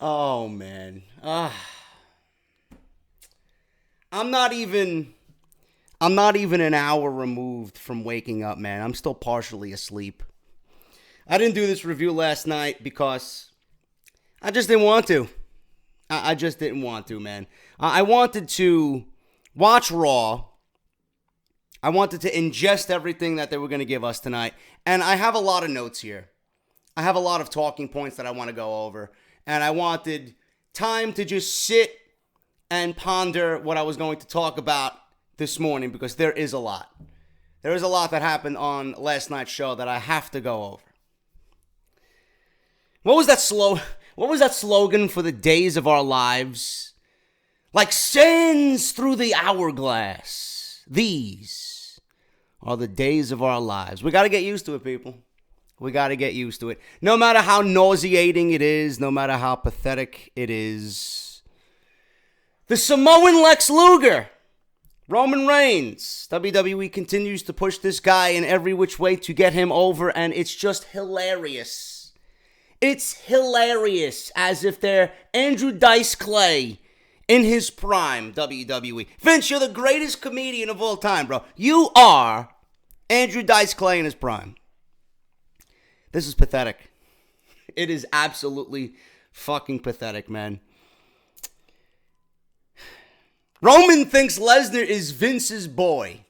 Oh, man. I'm not even an hour removed from waking up, man. I'm still partially asleep. I didn't do this review last night because I just didn't want to. I just didn't want to, man. I wanted to watch Raw. I wanted to ingest everything that they were going to give us tonight. And I have a lot of notes here. I have a lot of talking points that I want to go over. And I wanted time to just sit and ponder what I was going to talk about this morning, because there is a lot. There is a lot that happened on last night's show that I have to go over. What was that slogan for the days of our lives? Like sands through the hourglass. These are the days of our lives. We got to get used to it, people. We got to get used to it. No matter how nauseating it is, no matter how pathetic it is. The Samoan Lex Luger, Roman Reigns. WWE continues to push this guy in every which way to get him over, and it's just hilarious. It's hilarious, as if they're Andrew Dice Clay in his prime, WWE. Vince, you're the greatest comedian of all time, bro. You are Andrew Dice Clay in his prime. This is pathetic. It is absolutely fucking pathetic, man. Roman thinks Lesnar is Vince's boy.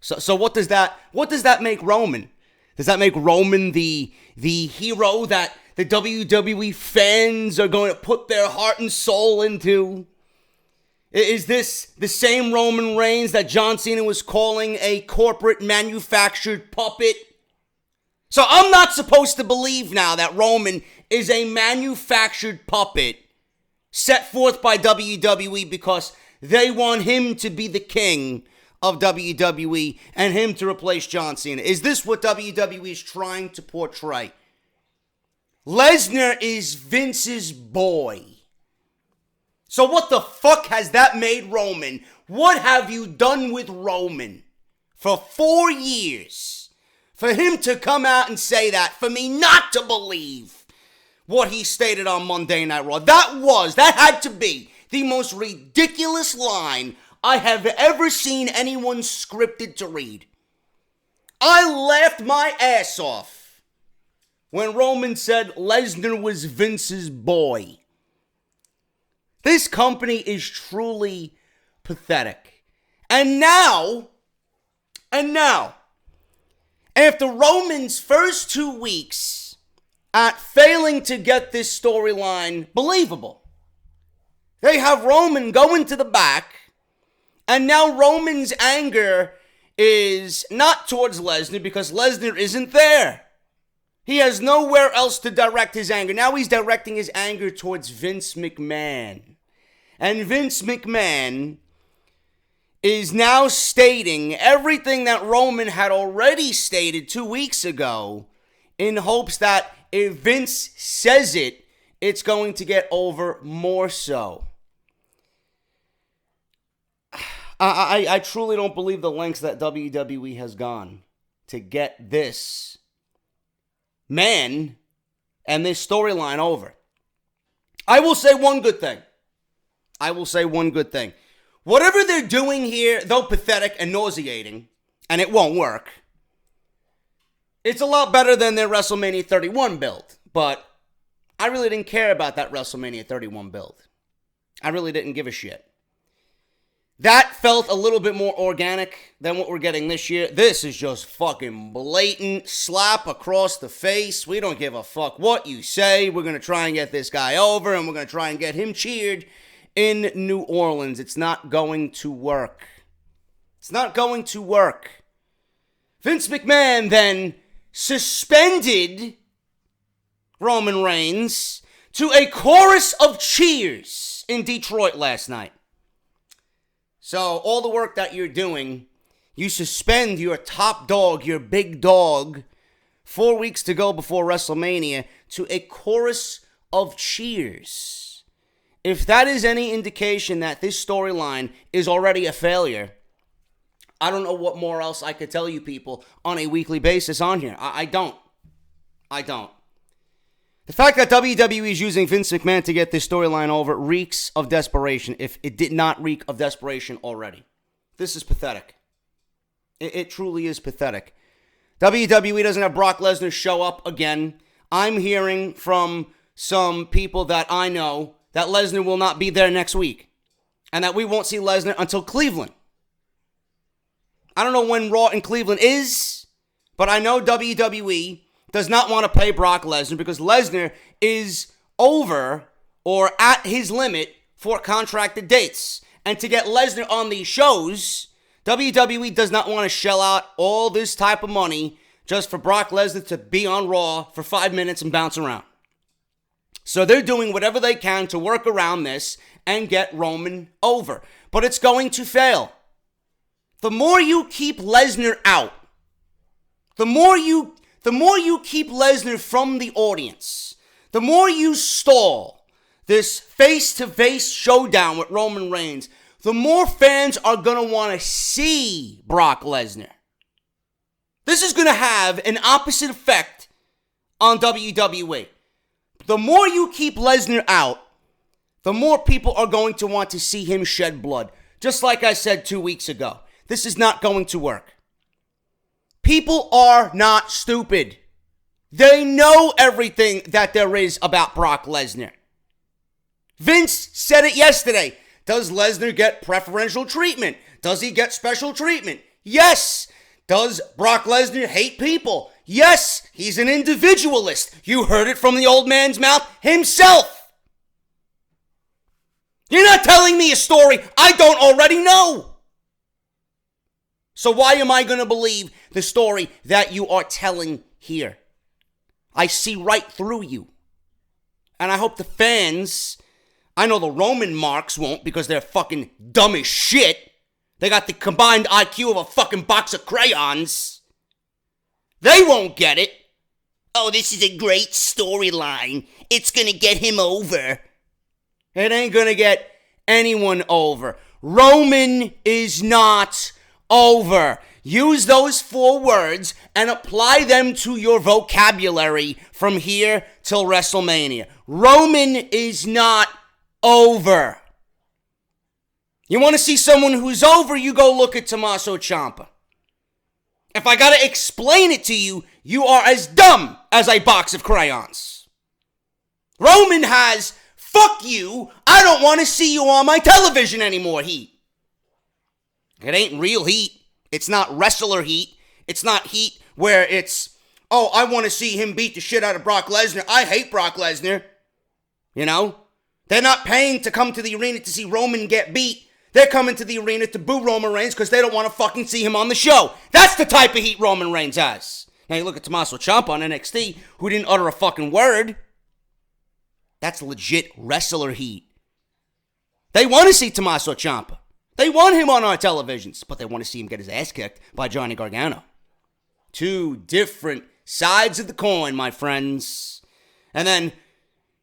So what does that make Roman? Does that make Roman the hero that the WWE fans are going to put their heart and soul into? Is this the same Roman Reigns that John Cena was calling a corporate manufactured puppet? So I'm not supposed to believe now that Roman is a manufactured puppet set forth by WWE because they want him to be the king of WWE and him to replace John Cena. Is this what WWE is trying to portray? Lesnar is Vince's boy. So what the fuck has that made Roman? What have you done with Roman for 4 years? For him to come out and say that, for me not to believe what he stated on Monday Night Raw. That had to be the most ridiculous line I have ever seen anyone scripted to read. I laughed my ass off when Roman said Lesnar was Vince's boy. This company is truly pathetic. And now, after Roman's first 2 weeks at failing to get this storyline believable, they have Roman go into the back, and now Roman's anger is not towards Lesnar because Lesnar isn't there. He has nowhere else to direct his anger. Now he's directing his anger towards Vince McMahon. And Vince McMahon is now stating everything that Roman had already stated 2 weeks ago in hopes that if Vince says it, it's going to get over more so. I truly don't believe the lengths that WWE has gone to get this man and this storyline over. I will say one good thing. Whatever they're doing here, though pathetic and nauseating, and it won't work, it's a lot better than their WrestleMania 31 build. But I really didn't care about that WrestleMania 31 build. I really didn't give a shit. That felt a little bit more organic than what we're getting this year. This is just fucking blatant slap across the face. We don't give a fuck what you say. We're going to try and get this guy over, and we're going to try and get him cheered in New Orleans. It's not going to work. It's not going to work. Vince McMahon then suspended Roman Reigns to a chorus of cheers in Detroit last night. So all the work that you're doing, you suspend your top dog, your big dog, 4 weeks to go before WrestleMania to a chorus of cheers. If that is any indication that this storyline is already a failure, I don't know what more else I could tell you people on a weekly basis on here. I don't. The fact that WWE is using Vince McMahon to get this storyline over reeks of desperation, if it did not reek of desperation already. This is pathetic. It truly is pathetic. WWE doesn't have Brock Lesnar show up again. I'm hearing from some people that I know that Lesnar will not be there next week. And that we won't see Lesnar until Cleveland. I don't know when Raw in Cleveland is, but I know WWE does not want to pay Brock Lesnar because Lesnar is over or at his limit for contracted dates. And to get Lesnar on these shows, WWE does not want to shell out all this type of money just for Brock Lesnar to be on Raw for 5 minutes and bounce around. So they're doing whatever they can to work around this and get Roman over. But it's going to fail. The more you keep Lesnar out, the more you keep Lesnar from the audience, the more you stall this face-to-face showdown with Roman Reigns, the more fans are going to want to see Brock Lesnar. This is going to have an opposite effect on WWE. The more you keep Lesnar out, the more people are going to want to see him shed blood. Just like I said 2 weeks ago, this is not going to work. People are not stupid. They know everything that there is about Brock Lesnar. Vince said it yesterday. Does Lesnar get preferential treatment? Does he get special treatment? Yes. Does Brock Lesnar hate people? Yes. He's an individualist. You heard it from the old man's mouth himself. You're not telling me a story I don't already know. So why am I going to believe the story that you are telling here? I see right through you. And I hope the fans, I know the Roman marks won't because they're fucking dumb as shit. They got the combined IQ of a fucking box of crayons. They won't get it. Oh, this is a great storyline. It's going to get him over. It ain't going to get anyone over. Roman is not over. Use those 4 words and apply them to your vocabulary from here till WrestleMania. Roman is not over. You want to see someone who's over, you go look at Tommaso Ciampa. If I got to explain it to you, you are as dumb as a box of crayons. Roman has, fuck you, I don't want to see you on my television anymore heat. It ain't real heat. It's not wrestler heat. It's not heat where it's, oh, I want to see him beat the shit out of Brock Lesnar. I hate Brock Lesnar. You know? They're not paying to come to the arena to see Roman get beat. They're coming to the arena to boo Roman Reigns because they don't want to fucking see him on the show. That's the type of heat Roman Reigns has. Now you look at Tommaso Ciampa on NXT, who didn't utter a fucking word. That's legit wrestler heat. They want to see Tommaso Ciampa. They want him on our televisions, but they want to see him get his ass kicked by Johnny Gargano. 2 different sides of the coin, my friends. And then,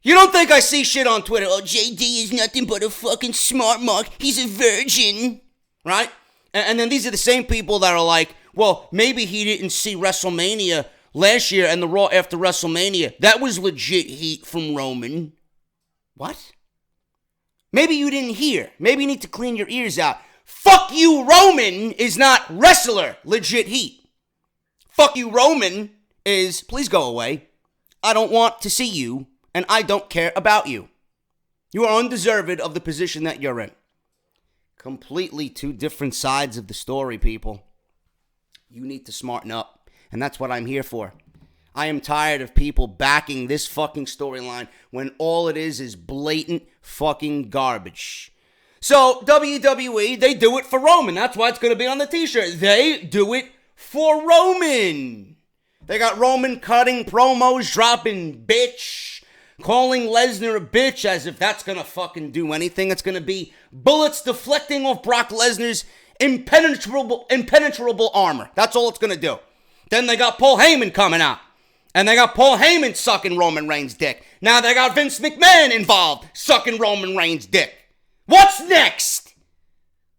you don't think I see shit on Twitter? Oh, JD is nothing but a fucking smart mark. He's a virgin. Right? And then these are the same people that are like, well, maybe he didn't see WrestleMania last year and the Raw after WrestleMania. That was legit heat from Roman. What? Maybe you didn't hear. Maybe you need to clean your ears out. Fuck you, Roman is not wrestler legit heat. Fuck you, Roman is, please go away. I don't want to see you, and I don't care about you. You are undeserved of the position that you're in. Completely 2 different sides of the story, people. You need to smarten up, and that's what I'm here for. I am tired of people backing this fucking storyline when all it is blatant fucking garbage. So, WWE, they do it for Roman. That's why it's going to be on the t-shirt. They do it for Roman. They got Roman cutting promos, dropping bitch, calling Lesnar a bitch as if that's going to fucking do anything. It's going to be bullets deflecting off Brock Lesnar's impenetrable armor. That's all it's going to do. Then they got Paul Heyman coming out. And they got Paul Heyman sucking Roman Reigns' dick. Now they got Vince McMahon involved, sucking Roman Reigns' dick. What's next?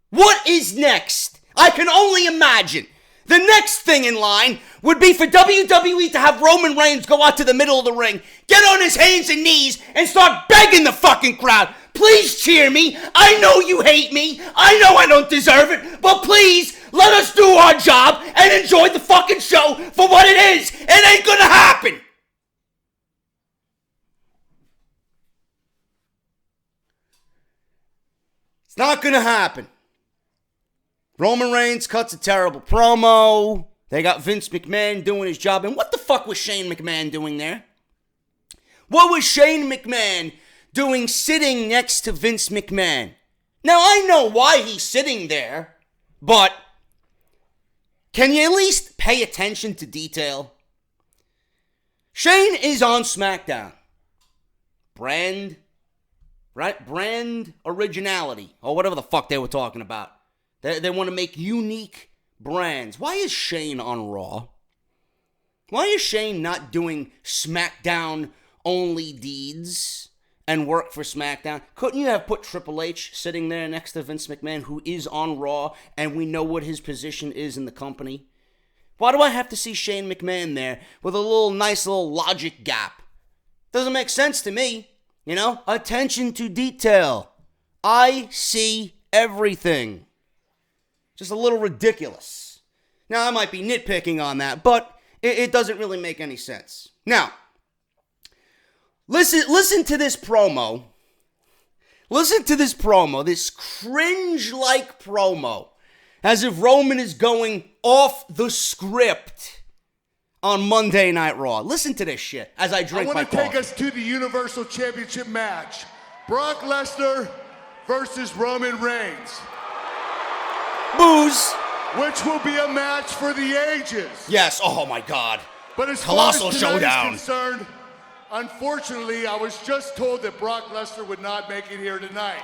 What is next? I can only imagine The next thing in line would be for WWE to have Roman Reigns go out to the middle of the ring, get on his hands and knees, and start begging the fucking crowd. Please cheer me. I know you hate me. I know I don't deserve it. But please, let us do our job and enjoy the fucking show for what it is. It ain't gonna happen. It's not gonna happen. Roman Reigns cuts a terrible promo. They got Vince McMahon doing his job. And what the fuck was Shane McMahon doing there? What was Shane McMahon doing sitting next to Vince McMahon? Now, I know why he's sitting there, but can you at least pay attention to detail? Shane is on SmackDown. Brand originality, or whatever the fuck they were talking about. They want to make unique brands. Why is Shane on Raw? Why is Shane not doing SmackDown-only deeds and work for SmackDown? Couldn't you have put Triple H sitting there next to Vince McMahon, who is on Raw, and we know what his position is in the company? Why do I have to see Shane McMahon there with a nice little logic gap? Doesn't make sense to me. You know? Attention to detail. I see everything. Just a little ridiculous. Now, I might be nitpicking on that, but it doesn't really make any sense. Now, listen to this promo. Listen to this promo, this cringe-like promo, as if Roman is going off the script on Monday Night Raw. Listen to this shit as I drink my coffee. I want to take us to the Universal Championship match. Brock Lesnar versus Roman Reigns. Booze. Which will be a match for the ages. Yes, oh my God. But as Colossal far as tonight showdown. is concerned, unfortunately, I was just told that Brock Lesnar would not make it here tonight.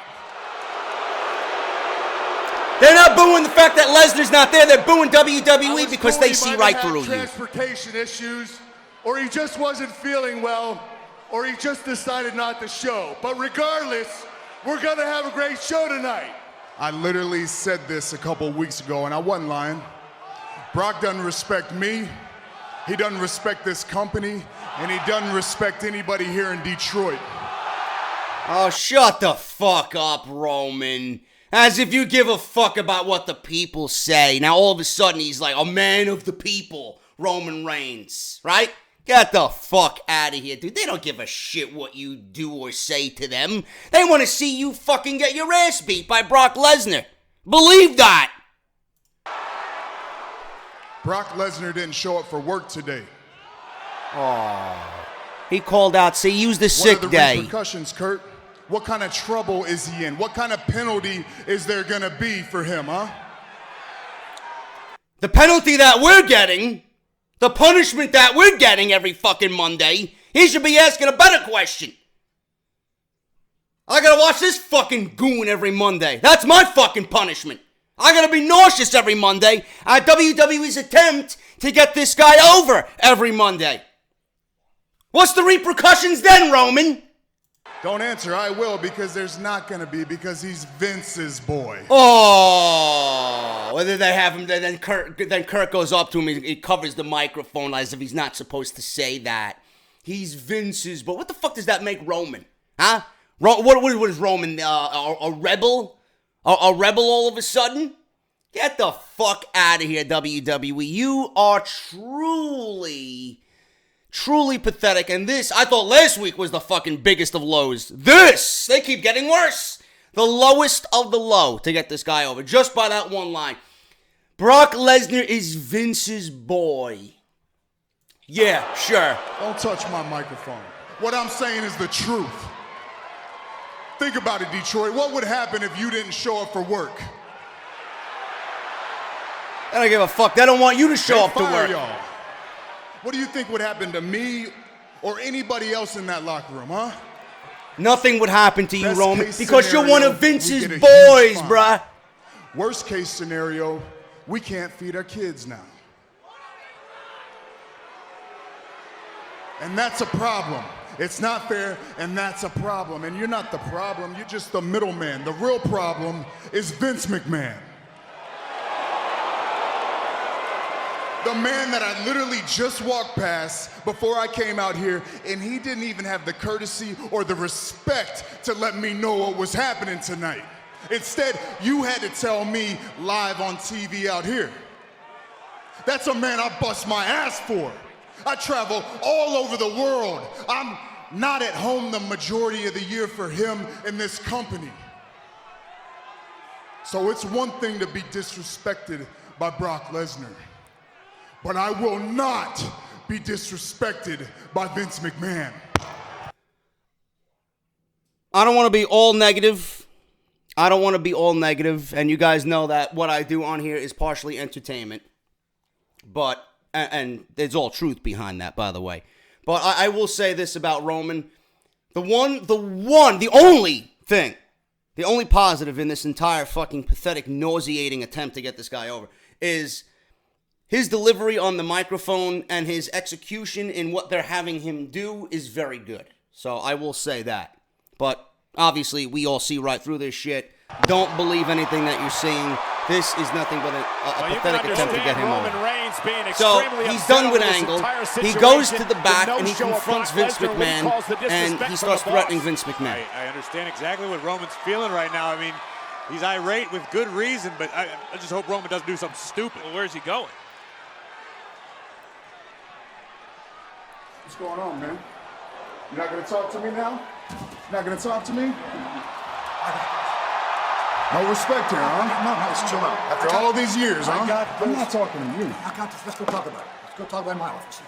They're not booing the fact that Lesnar's not there. They're booing WWE because they see right through you. Transportation issues, or he just wasn't feeling well, or he just decided not to show. But regardless, we're going to have a great show tonight. I literally said this a couple weeks ago, and I wasn't lying. Brock doesn't respect me, he doesn't respect this company, and he doesn't respect anybody here in Detroit. Oh, shut the fuck up, Roman. As if you give a fuck about what the people say. Now, all of a sudden, he's like a man of the people, Roman Reigns, right? Get the fuck out of here, dude. They don't give a shit what you do or say to them. They want to see you fucking get your ass beat by Brock Lesnar. Believe that. Brock Lesnar didn't show up for work today. Oh, he called out, so he used the sick day. What are the repercussions, Kurt? What kind of trouble is he in? What kind of penalty is there gonna be for him, huh? The penalty that we're getting, the punishment that we're getting every fucking Monday, he should be asking a better question. I gotta watch this fucking goon every Monday. That's my fucking punishment. I gotta be nauseous every Monday at WWE's attempt to get this guy over every Monday. What's the repercussions then, Roman? Don't answer, I will, because there's not gonna be, because he's Vince's boy. Oh, whether they have him, then Kurt goes up to him, he covers the microphone as if he's not supposed to say that. He's Vince's boy. What the fuck does that make Roman? Huh? What is Roman, a rebel? A rebel all of a sudden? Get the fuck out of here, WWE. You are truly pathetic. And this, I thought last week was the fucking biggest of lows. This, they keep getting worse. The lowest of the low to get this guy over. Just by that one line. Brock Lesnar is Vince's boy. Yeah, sure. Don't touch my microphone. What I'm saying is the truth. Think about it, Detroit. What would happen if you didn't show up for work? I don't give a fuck. They don't want you to show up to work. Y'all. What do you think would happen to me or anybody else in that locker room, huh? Nothing would happen to you, Best Roman, case because you're one scenario, of Vince's we get a boys, huge fine. bruh. Worst case scenario, we can't feed our kids now. And that's a problem. It's not fair, and that's a problem. And you're not the problem, you're just the middleman. The real problem is Vince McMahon. The man that I literally just walked past before I came out here, and he didn't even have the courtesy or the respect to let me know what was happening tonight. Instead, you had to tell me live on TV out here. That's a man I bust my ass for. I travel all over the world. I'm not at home the majority of the year for him and this company. So it's one thing to be disrespected by Brock Lesnar, but I will not be disrespected by Vince McMahon. I don't want to be all negative. And you guys know that what I do on here is partially entertainment. But, and there's all truth behind that, by the way. But I will say this about Roman. The only positive in this entire fucking pathetic, nauseating attempt to get this guy over is his delivery on the microphone and his execution in what they're having him do is very good. So I will say that. But obviously, we all see right through this shit. Don't believe anything that you're seeing. This is nothing but a pathetic attempt to get him over. So he's done with Angle. He goes to the back and he confronts Vince McMahon and he starts threatening Vince McMahon. I understand exactly what Roman's feeling right now. I mean, he's irate with good reason, but I just hope Roman doesn't do something stupid. Well, where's he going? What's going on, man? You're not gonna talk to me now? You're not gonna talk to me? No respect here, huh? No, just chill out. After all these years, huh? I'm not talking to you. I got this. Let's go talk about it. Let's go talk about my office.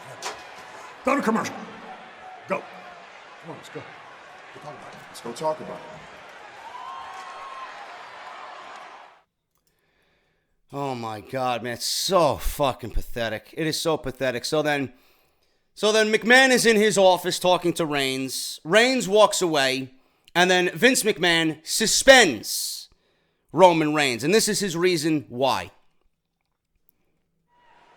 Go to commercial. Go. Come on, let's go. Go talk about it. Let's go talk about it. Oh my God, man, it's so fucking pathetic. It is so pathetic. So then McMahon is in his office talking to Reigns. Reigns walks away, and then Vince McMahon suspends Roman Reigns, and this is his reason why.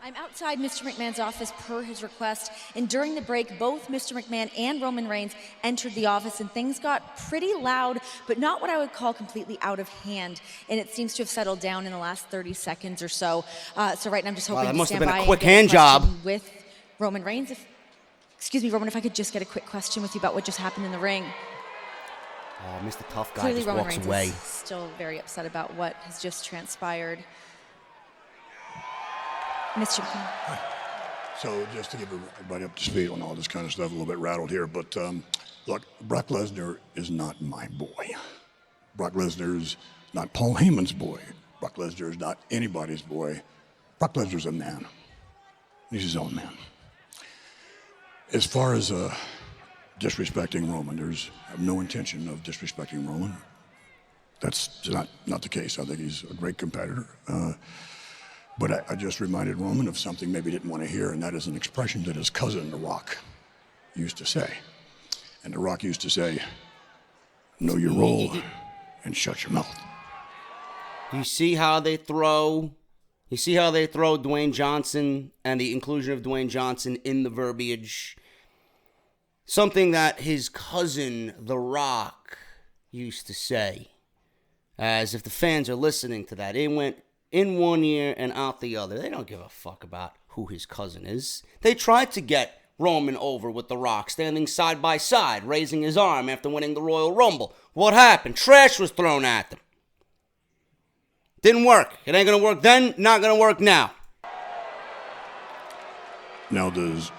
I'm outside Mr. McMahon's office per his request, and during the break, both Mr. McMahon and Roman Reigns entered the office, and things got pretty loud, but not what I would call completely out of hand, and it seems to have settled down in the last 30 seconds or so. So right now I'm just hoping that must to have stand been a by quick and get hand job with Roman Reigns. Excuse me, Roman, if I could just get a quick question with you about what just happened in the ring. Oh, Mr. Tough Guy Clearly, just Roman walks Reigns away. is still very upset about what has just transpired. Mr. McMahon. So just to give everybody up to speed on all this kind of stuff, a little bit rattled here, but look, Brock Lesnar is not my boy. Brock Lesnar's not Paul Heyman's boy. Brock Lesnar is not anybody's boy. Brock Lesnar's a man. He's his own man. As far as disrespecting Roman, I have no intention of disrespecting Roman. That's not the case. I think he's a great competitor. But I just reminded Roman of something maybe he didn't want to hear, and that is an expression that his cousin, The Rock, used to say. And The Rock used to say, know your role and shut your mouth. You see how they throw Dwayne Johnson and the inclusion of Dwayne Johnson in the verbiage. Something that his cousin, The Rock, used to say. As if the fans are listening to that. It went in one ear and out the other. They don't give a fuck about who his cousin is. They tried to get Roman over with The Rock, standing side by side, raising his arm after winning the Royal Rumble. What happened? Trash was thrown at them. Didn't work. It ain't gonna work then, not gonna work now. Now, does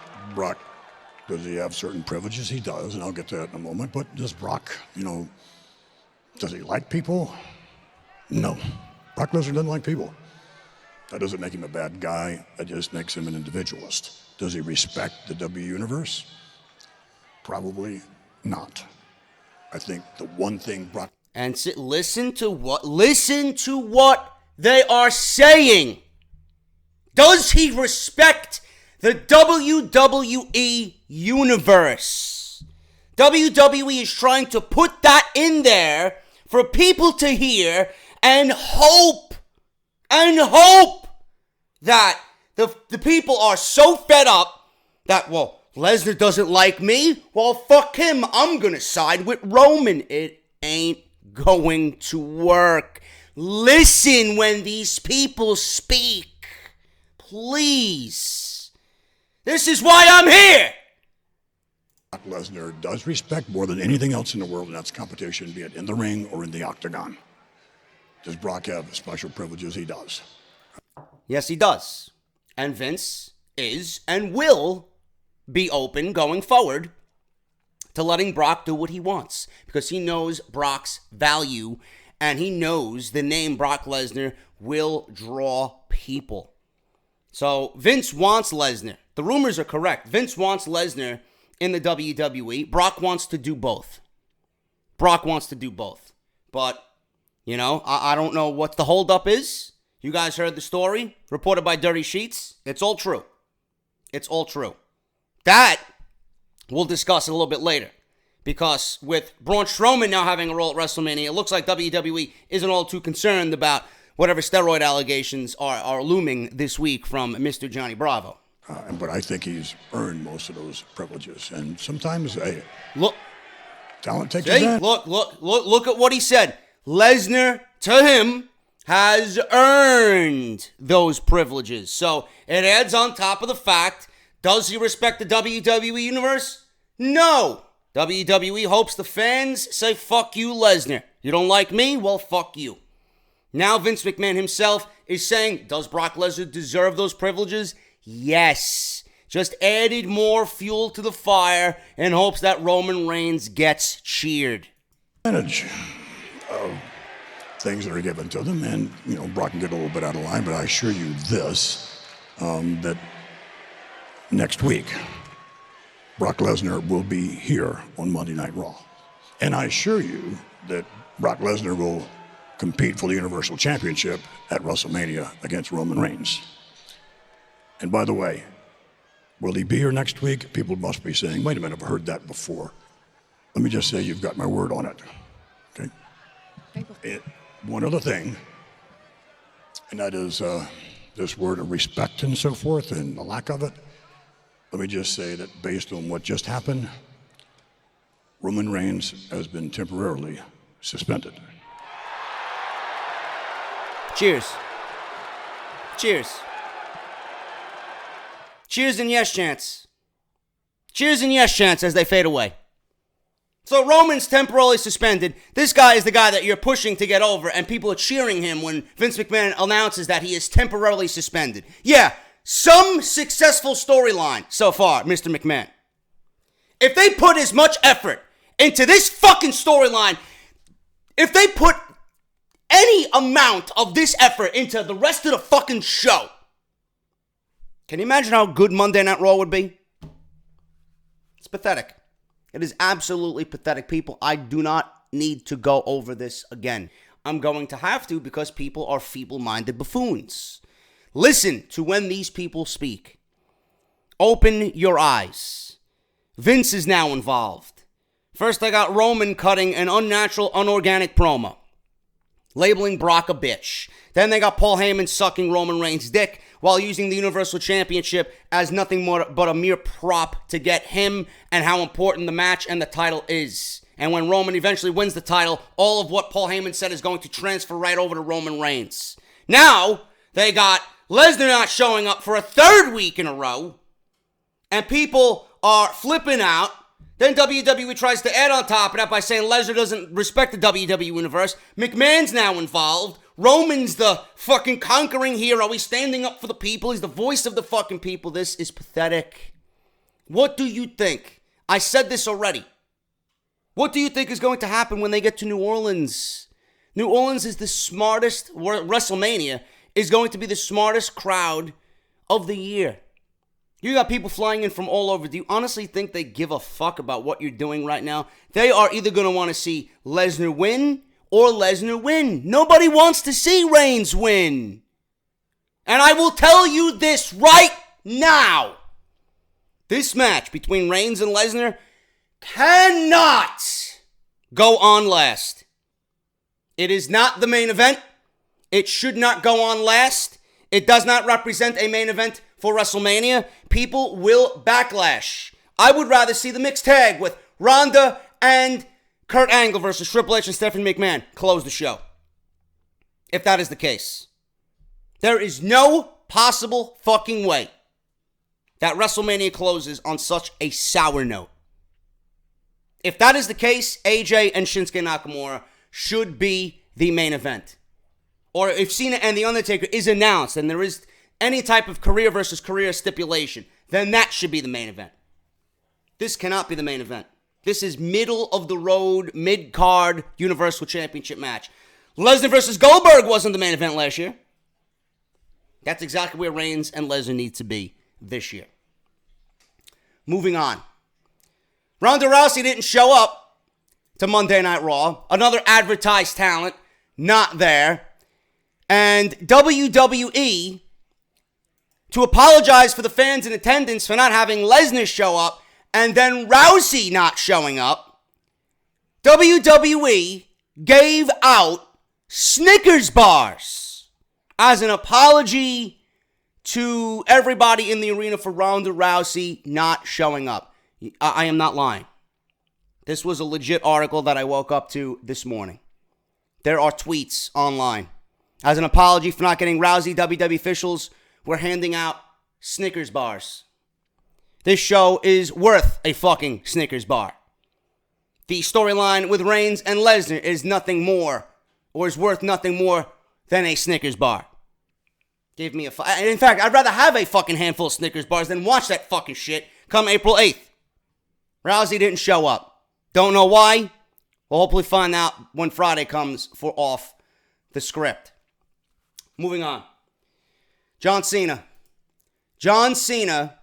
he have certain privileges? He does, and I'll get to that in a moment. But does Brock, does he like people? No. Brock Lesnar doesn't like people. That doesn't make him a bad guy. That just makes him an individualist. Does he respect the W Universe? Probably not. I think the one thing Brock... And listen to what they are saying. Does he respect the WWE Universe? WWE is trying to put that in there for people to hear and hope that the people are so fed up that, well, Lesnar doesn't like me. Well, fuck him. I'm going to side with Roman. It ain't going to work. Listen when these people speak. please. This is why I'm here. Brock Lesnar does respect more than anything else in the world, and that's competition, be it in the ring or in the octagon. Does Brock have special privileges? He does. Yes, he does. And Vince is and will be open going forward to letting Brock do what he wants because he knows Brock's value and he knows the name Brock Lesnar will draw people. So Vince wants Lesnar. The rumors are correct. Vince wants Lesnar in the WWE. Brock wants to do both. Brock wants to do both. But, you know, I don't know what the holdup is. You guys heard the story reported by Dirty Sheets. It's all true. It's all true. That we'll discuss a little bit later. Because with Braun Strowman now having a role at WrestleMania, it looks like WWE isn't all too concerned about whatever steroid allegations are looming this week from Mr. Johnny Bravo. But I think he's earned most of those privileges. And sometimes, hey, look, talent takes advantage. Look at what he said. Lesnar, to him, has earned those privileges. So it adds on top of the fact, does he respect the WWE universe? No. WWE hopes the fans say, fuck you, Lesnar. You don't like me? Well, fuck you. Now Vince McMahon himself is saying, does Brock Lesnar deserve those privileges? Yes. Just added more fuel to the fire in hopes that Roman Reigns gets cheered. Advantage of things that are given to them, and, you know, Brock can get a little bit out of line, but I assure you this, that next week, Brock Lesnar will be here on Monday Night Raw. And I assure you that Brock Lesnar will compete for the Universal Championship at WrestleMania against Roman Reigns. And by the way, will he be here next week? People must be saying, wait a minute, I've heard that before. Let me just say you've got my word on it. Okay? One other thing, and that is this word of respect and so forth and the lack of it. Let me just say that based on what just happened, Roman Reigns has been temporarily suspended. Cheers. Cheers. Cheers and yes chants. Cheers and yes chants as they fade away. So Roman's temporarily suspended. This guy is the guy that you're pushing to get over, and people are cheering him when Vince McMahon announces that he is temporarily suspended. Yeah, some successful storyline so far, Mr. McMahon. If they put as much effort into this fucking storyline, if they put any amount of this effort into the rest of the fucking show, can you imagine how good Monday Night Raw would be? It's pathetic. It is absolutely pathetic, people. I do not need to go over this again. I'm going to have to because people are feeble-minded buffoons. Listen to when these people speak. Open your eyes. Vince is now involved. First, I got Roman cutting an unnatural, unorganic promo, labeling Brock a bitch. Then they got Paul Heyman sucking Roman Reigns' dick while using the Universal Championship as nothing more but a mere prop to get him and how important the match and the title is. And when Roman eventually wins the title, all of what Paul Heyman said is going to transfer right over to Roman Reigns. Now, they got Lesnar not showing up for a third week in a row, and people are flipping out. Then WWE tries to add on top of that by saying Lesnar doesn't respect the WWE Universe. McMahon's now involved. Roman's the fucking conquering hero. He's standing up for the people. He's the voice of the fucking people. This is pathetic. What do you think? I said this already. What do you think is going to happen when they get to New Orleans? New Orleans is the smartest, WrestleMania is going to be the smartest crowd of the year. You got people flying in from all over. Do you honestly think they give a fuck about what you're doing right now? They are either going to want to see Lesnar win or Lesnar win. Nobody wants to see Reigns win. And I will tell you this right now. This match between Reigns and Lesnar cannot go on last. It is not the main event. It should not go on last. It does not represent a main event for WrestleMania. People will backlash. I would rather see the mixed tag with Ronda and Kurt Angle versus Triple H and Stephanie McMahon close the show. If that is the case. There is no possible fucking way that WrestleMania closes on such a sour note. If that is the case, AJ and Shinsuke Nakamura should be the main event. Or if Cena and The Undertaker is announced and there is any type of career versus career stipulation, then that should be the main event. This cannot be the main event. This is middle of the road, mid-card Universal Championship match. Lesnar versus Goldberg wasn't the main event last year. That's exactly where Reigns and Lesnar need to be this year. Moving on. Ronda Rousey didn't show up to Monday Night Raw. Another advertised talent, not there. And WWE, to apologize for the fans in attendance for not having Lesnar show up and then Rousey not showing up, WWE gave out Snickers bars as an apology to everybody in the arena for Ronda Rousey not showing up. I am not lying. This was a legit article that I woke up to this morning. There are tweets online. As an apology for not getting Rousey, WWE officials were handing out Snickers bars. This show is worth a fucking Snickers bar. The storyline with Reigns and Lesnar is nothing more, or is worth nothing more than a Snickers bar. Give me in fact, I'd rather have a fucking handful of Snickers bars than watch that fucking shit come April 8th. Rousey didn't show up. Don't know why. We'll hopefully find out when Friday comes for Off the Script. Moving on. John Cena. John Cena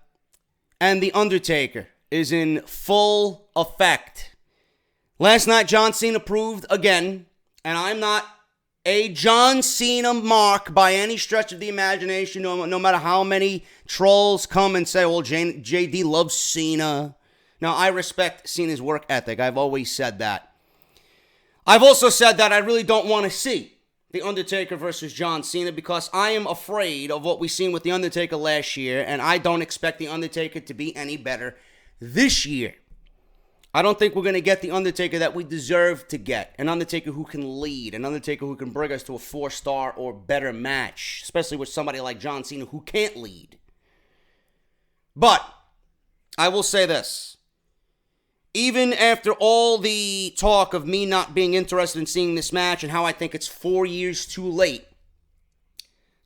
and The Undertaker is in full effect. Last night, John Cena proved again, and I'm not a John Cena mark by any stretch of the imagination, no matter how many trolls come and say, well, JD loves Cena. Now, I respect Cena's work ethic. I've always said that. I've also said that I really don't want to see The Undertaker versus John Cena because I am afraid of what we seen with The Undertaker last year, and I don't expect The Undertaker to be any better this year. I don't think we're going to get the Undertaker that we deserve to get. An Undertaker who can lead. An Undertaker who can bring us to a 4-star or better match. Especially with somebody like John Cena who can't lead. But I will say this. Even after all the talk of me not being interested in seeing this match and how I think it's 4 years too late,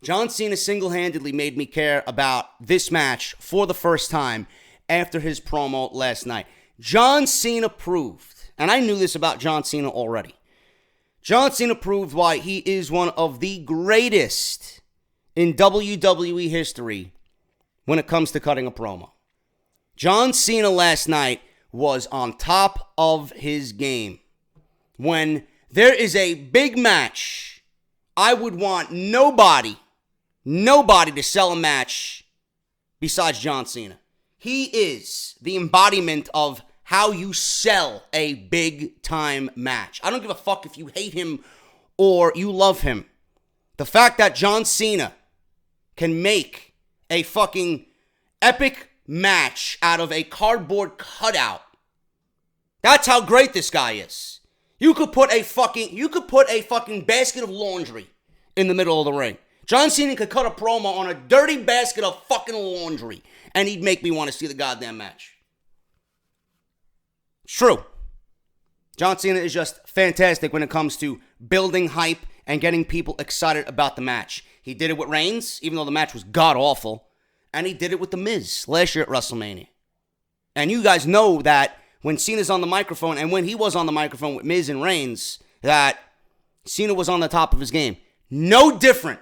John Cena single-handedly made me care about this match for the first time after his promo last night. John Cena proved, and I knew this about John Cena already, John Cena proved why he is one of the greatest in WWE history when it comes to cutting a promo. John Cena last night was on top of his game. When there is a big match, I would want nobody to sell a match besides John Cena. He is the embodiment of how you sell a big-time match. I don't give a fuck if you hate him or you love him. The fact that John Cena can make a fucking epic match out of a cardboard cutout, that's how great this guy is. You could put a fucking basket of laundry in the middle of the ring. John Cena could cut a promo on a dirty basket of fucking laundry, and he'd make me want to see the goddamn match. It's true. John Cena is just fantastic when it comes to building hype and getting people excited about the match. He did it with Reigns, even though the match was god-awful, and he did it with The Miz last year at WrestleMania. And you guys know that when Cena's on the microphone, and when he was on the microphone with Miz and Reigns, that Cena was on the top of his game. No different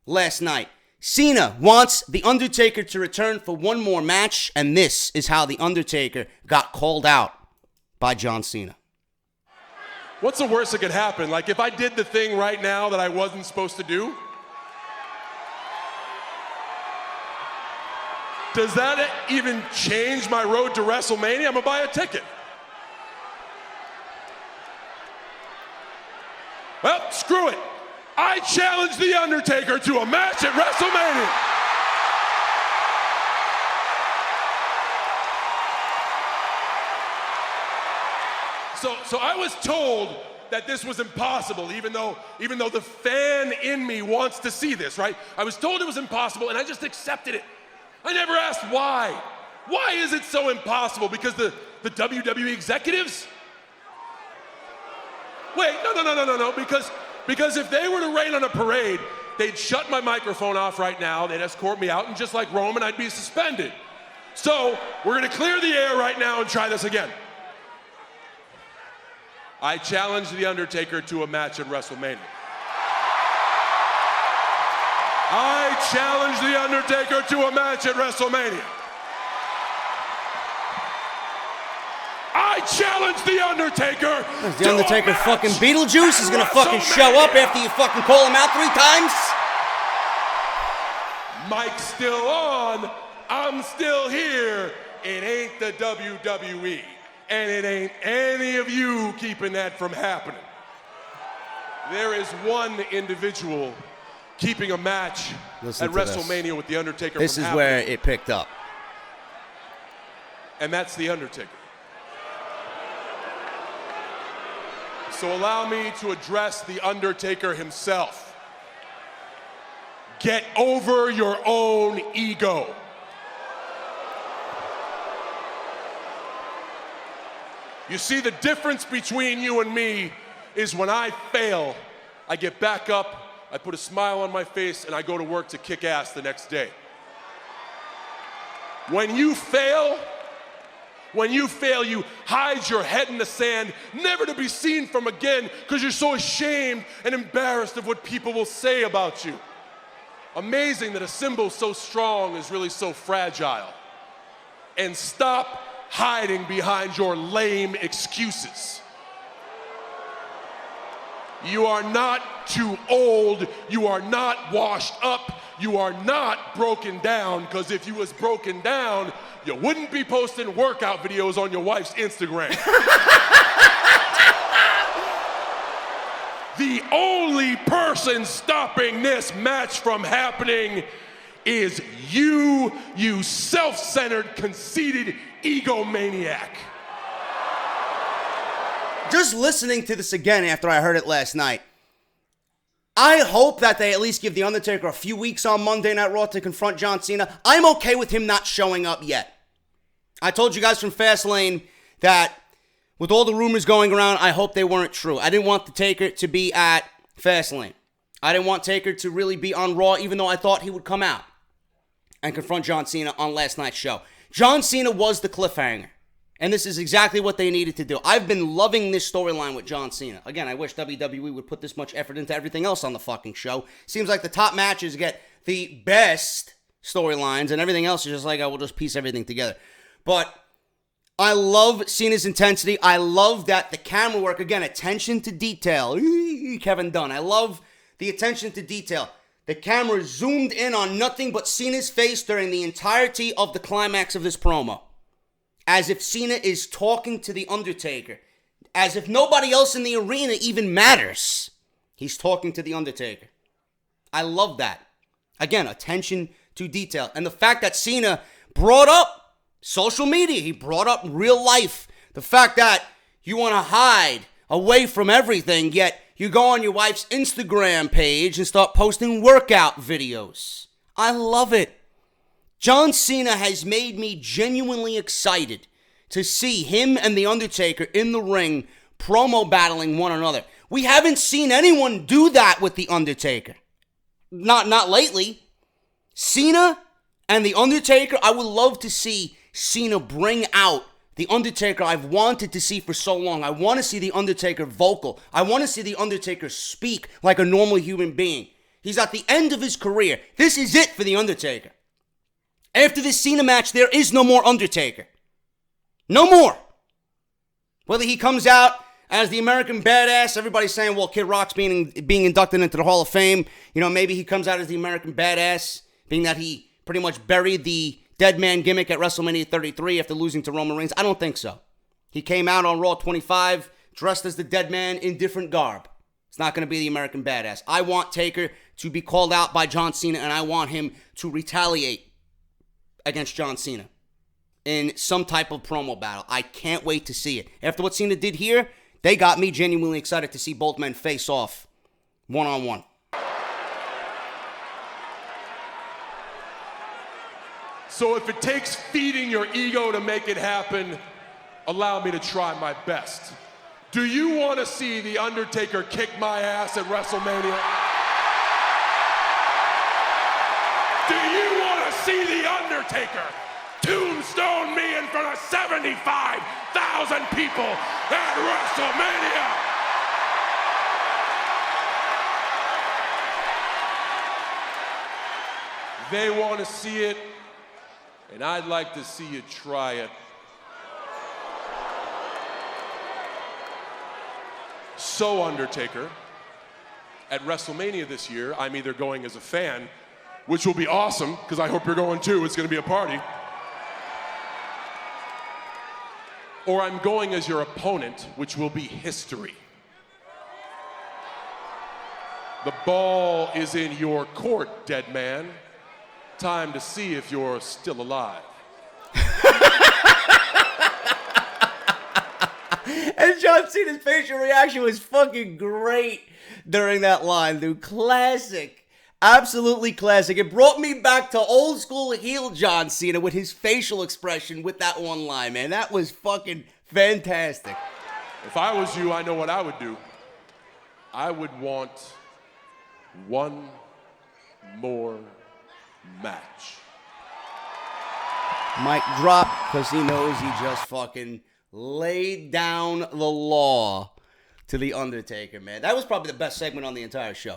last night. Cena wants The Undertaker to return for one more match, and this is how The Undertaker got called out by John Cena. What's the worst that could happen? Like, if I did the thing right now that I wasn't supposed to do, does that even change my road to WrestleMania? I'm gonna buy a ticket. Well, screw it. I challenge The Undertaker to a match at WrestleMania. So I was told that this was impossible, even though the fan in me wants to see this, right? I was told it was impossible, and I just accepted it. I never asked why. Why is it so impossible? Because the WWE executives? Wait, no. Because if they were to rain on a parade, they'd shut my microphone off right now, they'd escort me out, and just like Roman, I'd be suspended. So, we're gonna clear the air right now and try this again. I challenge The Undertaker to a match at WrestleMania. I challenge The Undertaker to a match at WrestleMania. I challenge The Undertaker. The Undertaker fucking Beetlejuice is gonna fucking show up after you fucking call him out 3 times? Mike's still on. I'm still here. It ain't the WWE. And it ain't any of you keeping that from happening. There is one individual keeping a match at WrestleMania with The Undertaker This is where it picked up. And that's The Undertaker. So allow me to address The Undertaker himself. Get over your own ego. You see, the difference between you and me is when I fail, I get back up, I put a smile on my face, and I go to work to kick ass the next day. When you fail, you hide your head in the sand, never to be seen from again, because you're so ashamed and embarrassed of what people will say about you. Amazing that a symbol so strong is really so fragile. And stop hiding behind your lame excuses. You are not too old, you are not washed up, you are not broken down, because if you was broken down, you wouldn't be posting workout videos on your wife's Instagram. The only person stopping this match from happening is you self-centered, conceited egomaniac. Just listening to this again after I heard it last night, I hope that they at least give The Undertaker a few weeks on Monday Night Raw to confront John Cena. I'm okay with him not showing up yet. I told you guys from Fastlane that with all the rumors going around, I hope they weren't true. I didn't want the Taker to be at Fastlane. I didn't want Taker to really be on Raw, even though I thought he would come out and confront John Cena on last night's show. John Cena was the cliffhanger, and this is exactly what they needed to do. I've been loving this storyline with John Cena. Again, I wish WWE would put this much effort into everything else on the fucking show. Seems like the top matches get the best storylines, and everything else is just like, I will just piece everything together. But I love Cena's intensity. I love that the camera work, again, attention to detail. Kevin Dunn. I love the attention to detail. The camera zoomed in on nothing but Cena's face during the entirety of the climax of this promo. As if Cena is talking to The Undertaker. As if nobody else in the arena even matters. He's talking to The Undertaker. I love that. Again, attention to detail. And the fact that Cena brought up social media. He brought up real life. The fact that you want to hide away from everything, yet you go on your wife's Instagram page and start posting workout videos. I love it. John Cena has made me genuinely excited to see him and The Undertaker in the ring promo battling one another. We haven't seen anyone do that with The Undertaker. Not lately. Cena and The Undertaker, I would love to see Cena bring out The Undertaker I've wanted to see for so long. I want to see The Undertaker vocal. I want to see The Undertaker speak like a normal human being. He's at the end of his career. This is it for The Undertaker. After this Cena match, there is no more Undertaker. No more. Whether he comes out as the American Badass, everybody's saying, well, Kid Rock's being inducted into the Hall of Fame. You know, maybe he comes out as the American Badass, being that he pretty much buried the dead man gimmick at WrestleMania 33 after losing to Roman Reigns. I don't think so. He came out on Raw 25 dressed as the dead man in different garb. It's not going to be the American Badass. I want Taker to be called out by John Cena, and I want him to retaliate against John Cena in some type of promo battle. I can't wait to see it. After what Cena did here, They got me genuinely excited to see both men face off one-on-one. So if it takes feeding your ego to make it happen, allow me to try my best. Do you want to see The Undertaker kick my ass at WrestleMania? Do you want to see The Undertaker tombstone me in front of 75,000 people at WrestleMania? They want to see it, and I'd like to see you try it. So, Undertaker, at WrestleMania this year, I'm either going as a fan, which will be awesome, because I hope you're going too, it's going to be a party, or I'm going as your opponent, which will be history. The ball is in your court, dead man. Time to see if you're still alive. And John Cena's facial reaction was fucking great during that line, dude. Classic. Absolutely classic. It brought me back to old school heel John Cena with his facial expression with that one line, man. That was fucking fantastic. If I was you, I know what I would do. I would want one more match. Mic drop, because he knows he just fucking laid down the law to The Undertaker, man. That was probably the best segment on the entire show.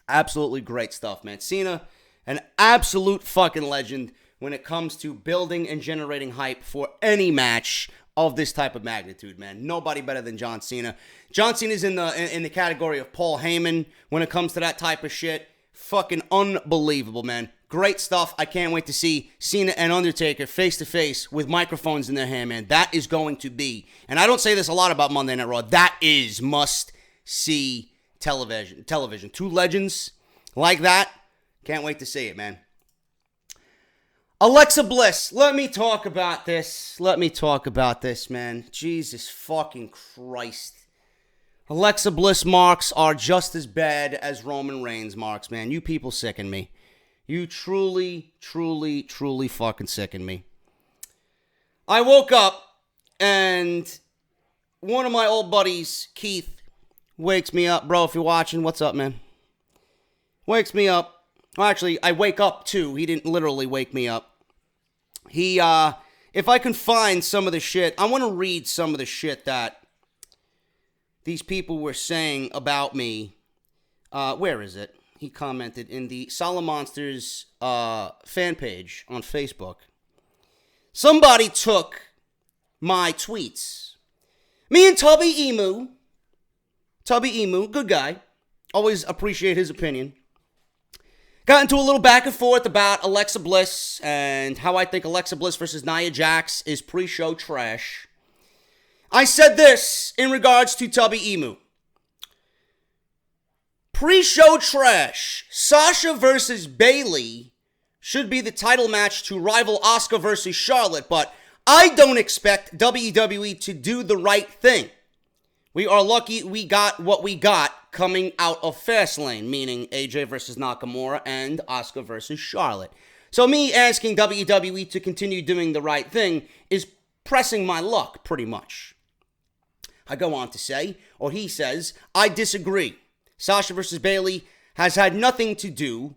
Absolutely great stuff, man. Cena, an absolute fucking legend when it comes to building and generating hype for any match of this type of magnitude, man. Nobody better than John Cena. John Cena's in the category of Paul Heyman when it comes to that type of shit. Fucking unbelievable, man. Great stuff. I can't wait to see Cena and Undertaker face to face with microphones in their hand, man. That is going to be, and I don't say this a lot about Monday Night Raw, that is must-see television. Two legends like that. Can't wait to see it, man. Alexa Bliss, let me talk about this. Man. Jesus fucking Christ. Alexa Bliss marks are just as bad as Roman Reigns marks, man. You people sicken me. You truly, truly, truly fucking sicken me. I woke up and one of my old buddies, Keith, wakes me up. Bro, if you're watching, what's up, man? Wakes me up. Well, actually, I wake up too. He didn't literally wake me up. If I can find some of the shit, I want to read some of the shit that these people were saying about me. Where is it? He commented in the Solid Monsters fan page on Facebook. Somebody took my tweets. Me and Tubby Emu, good guy, always appreciate his opinion, got into a little back and forth about Alexa Bliss and how I think Alexa Bliss versus Nia Jax is pre-show trash. I said this in regards to Tubby Emu. Pre-show trash. Sasha versus Bayley should be the title match to rival Asuka versus Charlotte, but I don't expect WWE to do the right thing. We are lucky we got what we got coming out of Fastlane, meaning AJ versus Nakamura and Asuka versus Charlotte. So me asking WWE to continue doing the right thing is pressing my luck, pretty much. I go on to say, or he says, I disagree. Sasha versus Bayley has had nothing to do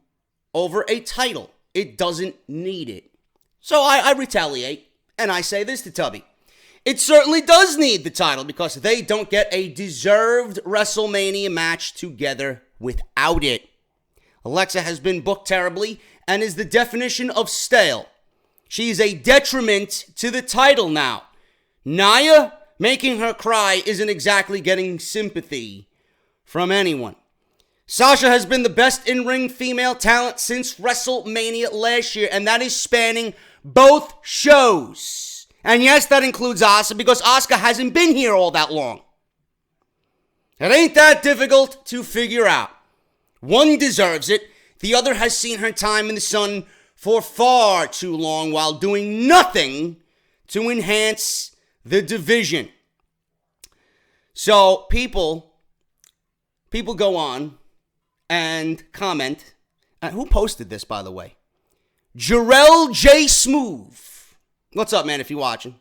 over a title. It doesn't need it. So I retaliate, and I say this to Tubby. It certainly does need the title because they don't get a deserved WrestleMania match together without it. Alexa has been booked terribly and is the definition of stale. She is a detriment to the title now. Nia, making her cry isn't exactly getting sympathy from anyone. Sasha has been the best in-ring female talent since WrestleMania last year, and that is spanning both shows. And yes, that includes Asuka, because Asuka hasn't been here all that long. It ain't that difficult to figure out. One deserves it. The other has seen her time in the sun for far too long while doing nothing to enhance the division. So people go on and comment. Who posted this, by the way? Jarrell J. Smooth. What's up, man, if you're watching?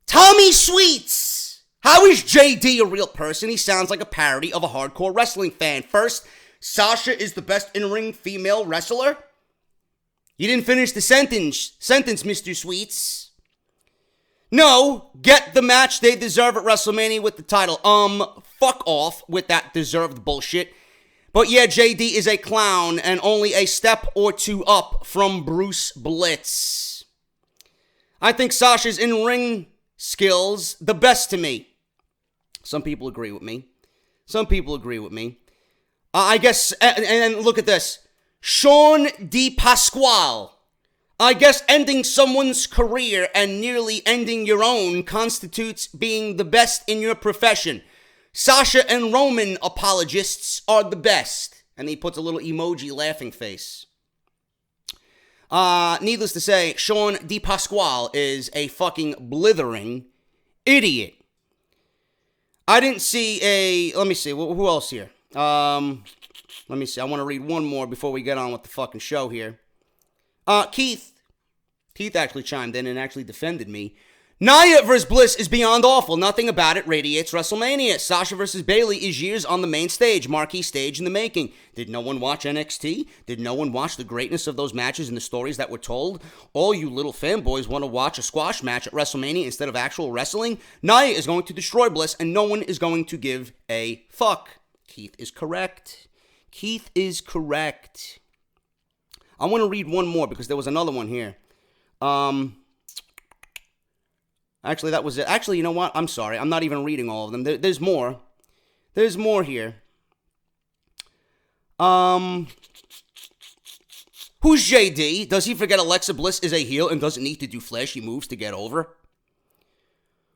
Tommy Sweets. How is JD a real person? He sounds like a parody of a hardcore wrestling fan. First, Sasha is the best in-ring female wrestler. You didn't finish the sentence, Mr. Sweets. No, get the match they deserve at WrestleMania with the title. Fuck off with that deserved bullshit. But yeah, JD is a clown and only a step or two up from Bruce Blitz. I think Sasha's in-ring skills the best to me. Some people agree with me. I guess, and look at this. Sean D. Pasquale. I guess ending someone's career and nearly ending your own constitutes being the best in your profession. Sasha and Roman apologists are the best. And he puts a little emoji laughing face. Needless to say, Sean D. Pasquale is a fucking blithering idiot. I didn't see let me see, who else here? Let me see, I want to read one more before we get on with the fucking show here. Keith actually chimed in and actually defended me. Nia vs. Bliss is beyond awful. Nothing about it radiates WrestleMania. Sasha vs. Bayley is years on the main stage, marquee stage in the making. Did no one watch NXT? Did no one watch the greatness of those matches and the stories that were told? All you little fanboys want to watch a squash match at WrestleMania instead of actual wrestling? Nia is going to destroy Bliss and no one is going to give a fuck. Keith is correct. I want to read one more because there was another one here. Actually, that was it. Actually, you know what? I'm sorry. I'm not even reading all of them. There's more. There's more here. Who's JD? Does he forget Alexa Bliss is a heel and doesn't need to do flashy moves to get over?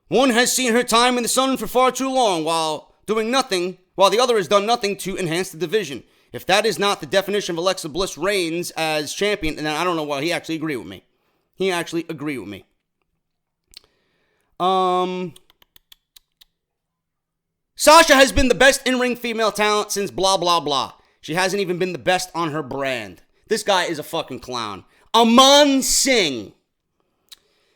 One has seen her time in the sun for far too long while doing nothing, while the other has done nothing to enhance the division. If that is not the definition of Alexa Bliss reigns as champion, then I don't know why he actually agreed with me. Sasha has been the best in-ring female talent since blah, blah, blah. She hasn't even been the best on her brand. This guy is a fucking clown. Aman Singh.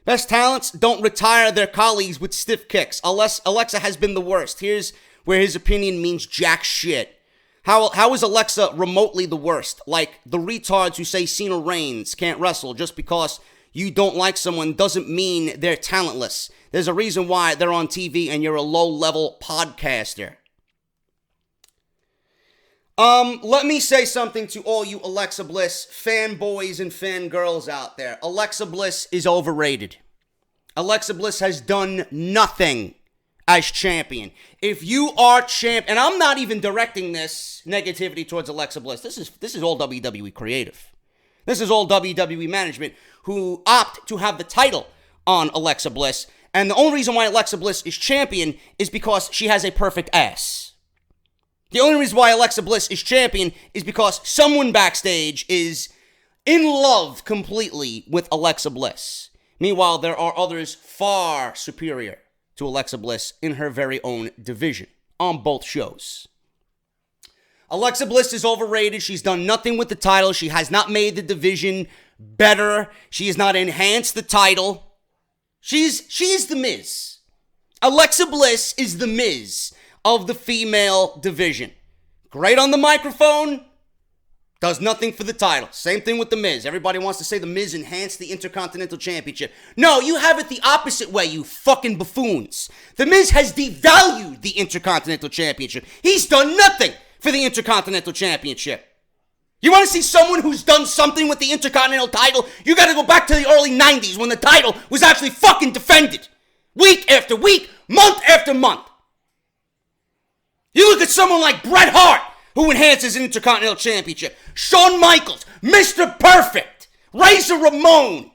Best talents don't retire their colleagues with stiff kicks. Alexa has been the worst. Here's where his opinion means jack shit. How is Alexa remotely the worst? Like the retards who say Cena Reigns can't wrestle just because you don't like someone doesn't mean they're talentless. There's a reason why they're on TV and you're a low-level podcaster. Let me say something to all you Alexa Bliss fanboys and fangirls out there. Alexa Bliss is overrated. Alexa Bliss has done nothing as champion. If you are champ, and I'm not even directing this negativity towards Alexa Bliss. This is all WWE creative. This is all WWE management who opt to have the title on Alexa Bliss. And the only reason why Alexa Bliss is champion is because she has a perfect ass. The only reason why Alexa Bliss is champion is because someone backstage is in love completely with Alexa Bliss. Meanwhile, there are others far superior to Alexa Bliss in her very own division on both shows. Alexa Bliss is overrated. She's done nothing with the title. She has not made the division better. She has not enhanced the title. She's the Miz. Alexa Bliss is the Miz of the female division. Great on the microphone, does nothing for the title. Same thing with the Miz. Everybody wants to say the Miz enhanced the Intercontinental Championship. No, you have it the opposite way, you fucking buffoons. The Miz has devalued the Intercontinental Championship. He's done nothing for the Intercontinental Championship. You want to see someone who's done something with the Intercontinental title? You got to go back to the early 90s when the title was actually fucking defended. Week after week, month after month. You look at someone like Bret Hart, who enhances an Intercontinental Championship. Shawn Michaels, Mr. Perfect, Razor Ramon.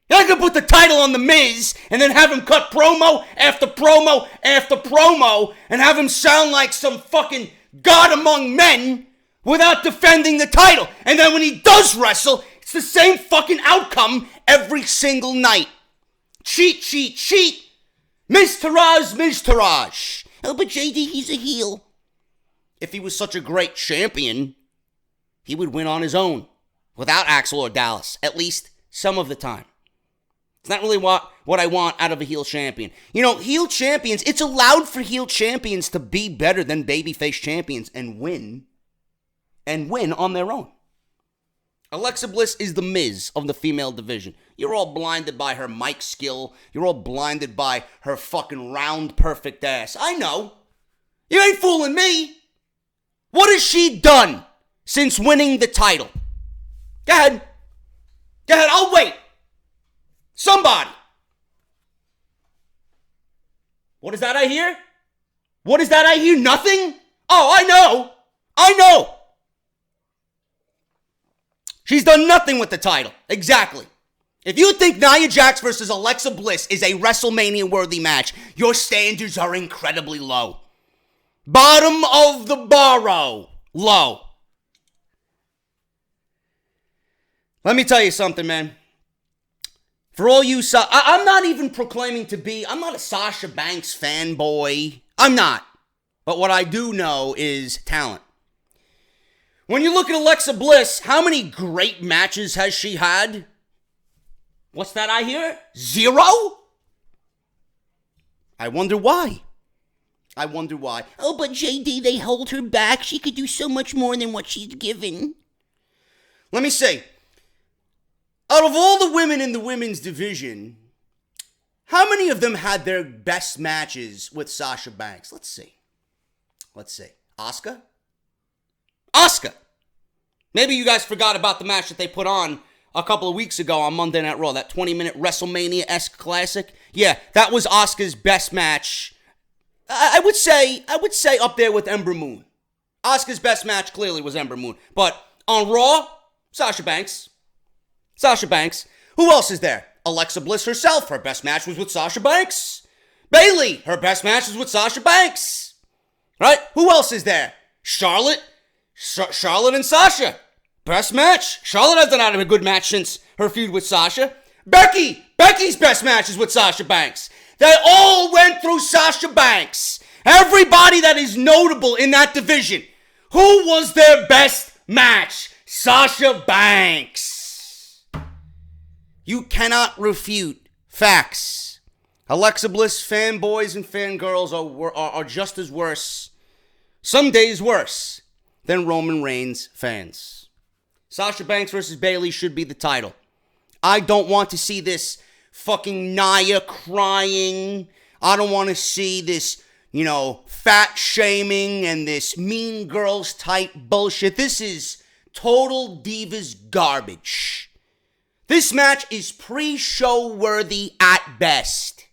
You're not going to put the title on The Miz and then have him cut promo after promo after promo and have him sound like some fucking god among men without defending the title. And then when he does wrestle, it's the same fucking outcome every single night. Cheat, cheat, cheat. Miz Taraj. Oh, but JD, he's a heel. If he was such a great champion, he would win on his own without Axel or Dallas, at least some of the time. It's not really what I want out of a heel champion. You know, heel champions, it's allowed for heel champions to be better than babyface champions and win on their own. Alexa Bliss is the Miz of the female division. You're all blinded by her mic skill. You're all blinded by her fucking round, perfect ass. I know. You ain't fooling me. What has she done since winning the title? Go ahead. I'll wait. Somebody. What is that I hear? Nothing? Oh, I know. She's done nothing with the title. Exactly. If you think Nia Jax versus Alexa Bliss is a WrestleMania-worthy match, your standards are incredibly low. Bottom of the barrow. Low. Let me tell you something, man. For all you... I'm not even proclaiming to be... I'm not a Sasha Banks fanboy. I'm not. But what I do know is talent. When you look at Alexa Bliss, how many great matches has she had? What's that I hear? 0? I wonder why. Oh, but JD, they hold her back. She could do so much more than what she's given. Let me say, out of all the women in the women's division, how many of them had their best matches with Sasha Banks? Let's see. Asuka? Maybe you guys forgot about the match that they put on a couple of weeks ago on Monday Night Raw, that 20-minute WrestleMania-esque classic. Yeah, that was Asuka's best match. I would say up there with Ember Moon. Asuka's best match clearly was Ember Moon. But on Raw, Sasha Banks. Who else is there? Alexa Bliss herself. Her best match was with Sasha Banks. Bayley. Her best match was with Sasha Banks. Right? Who else is there? Charlotte and Sasha. Best match. Charlotte has not had a good match since her feud with Sasha. Becky's best match is with Sasha Banks. They all went through Sasha Banks. Everybody that is notable in that division. Who was their best match? Sasha Banks. You cannot refute facts. Alexa Bliss fanboys and fangirls are just as worse, some days worse, than Roman Reigns fans. Sasha Banks versus Bayley should be the title. I don't want to see this fucking Nia crying. I don't want to see this, fat shaming and this mean girls type bullshit. This is total divas garbage. This match is pre-show worthy at best.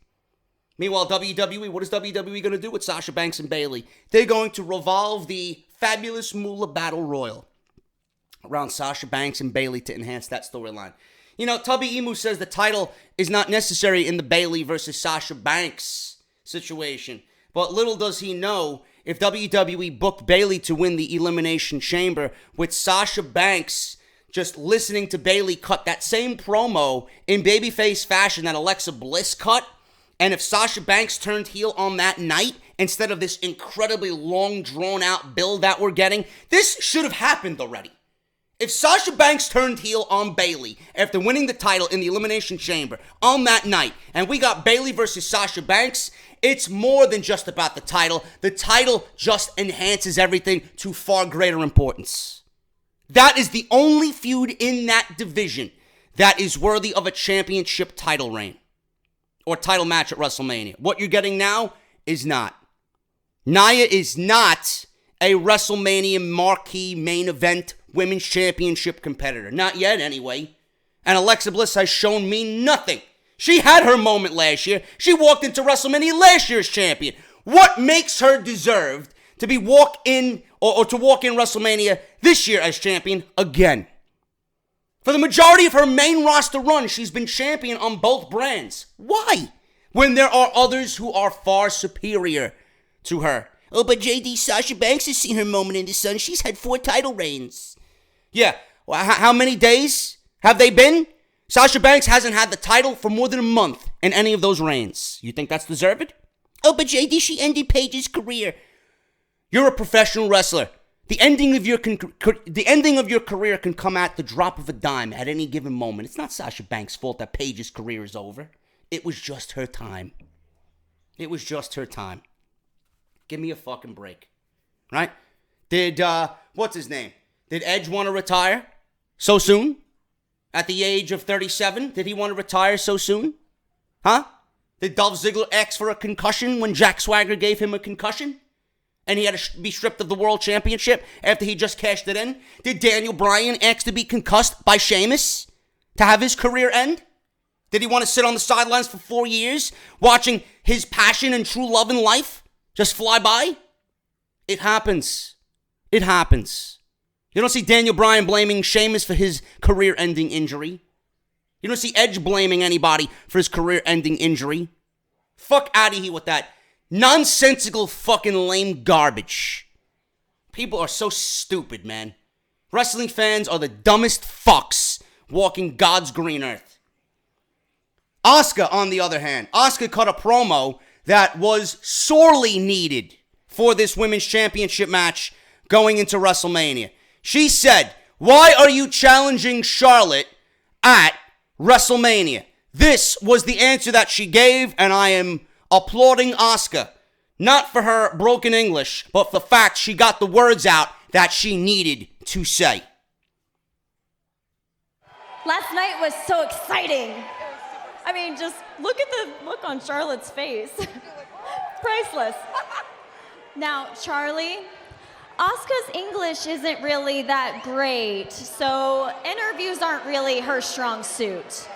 Meanwhile, WWE, what is WWE going to do with Sasha Banks and Bayley? They're going to revolve the Fabulous Moolah Battle Royal around Sasha Banks and Bayley to enhance that storyline. Tubby Emu says the title is not necessary in the Bayley versus Sasha Banks situation. But little does he know, if WWE booked Bayley to win the Elimination Chamber, with Sasha Banks just listening to Bayley cut that same promo in babyface fashion that Alexa Bliss cut, and if Sasha Banks turned heel on that night, instead of this incredibly long, drawn-out build that we're getting, this should have happened already. If Sasha Banks turned heel on Bayley after winning the title in the Elimination Chamber on that night, and we got Bayley versus Sasha Banks, it's more than just about the title. The title just enhances everything to far greater importance. That is the only feud in that division that is worthy of a championship title reign or title match at WrestleMania. What you're getting now is not. Nia is not a WrestleMania marquee main event women's championship competitor. Not yet, anyway. And Alexa Bliss has shown me nothing. She had her moment last year. She walked into WrestleMania last year as champion. What makes her deserved to be walk in WrestleMania this year as champion again? For the majority of her main roster run, she's been champion on both brands. Why? When there are others who are far superior to her. Oh, but JD, Sasha Banks has seen her moment in the sun. She's had 4 title reigns. Yeah, well, how many days have they been? Sasha Banks hasn't had the title for more than a month in any of those reigns. You think that's deserved? Oh, but JD, she ended Paige's career. You're a professional wrestler. The ending of your career can come at the drop of a dime at any given moment. It's not Sasha Banks' fault that Paige's career is over. It was just her time. It was just her time. Give me a fucking break. Right? Did, what's his name? Did Edge want to retire so soon? At the age of 37? Did he want to retire so soon? Huh? Did Dolph Ziggler ask for a concussion when Jack Swagger gave him a concussion? And he had to be stripped of the world championship after he just cashed it in? Did Daniel Bryan ask to be concussed by Sheamus to have his career end? Did he want to sit on the sidelines for 4 years watching his passion and true love in life just fly by? It happens. It happens. You don't see Daniel Bryan blaming Sheamus for his career-ending injury. You don't see Edge blaming anybody for his career-ending injury. Fuck out of here with that nonsensical fucking lame garbage. People are so stupid, man. Wrestling fans are the dumbest fucks walking God's green earth. Asuka, on the other hand, Asuka cut a promo that was sorely needed for this women's championship match going into WrestleMania. She said, "Why are you challenging Charlotte at WrestleMania?" This was the answer that she gave, and I am applauding Asuka. Not for her broken English, but for the fact she got the words out that she needed to say. Last night was so exciting. I mean, just look at the look on Charlotte's face. Priceless. Now, Charlie, Asuka's English isn't really that great, so interviews aren't really her strong suit.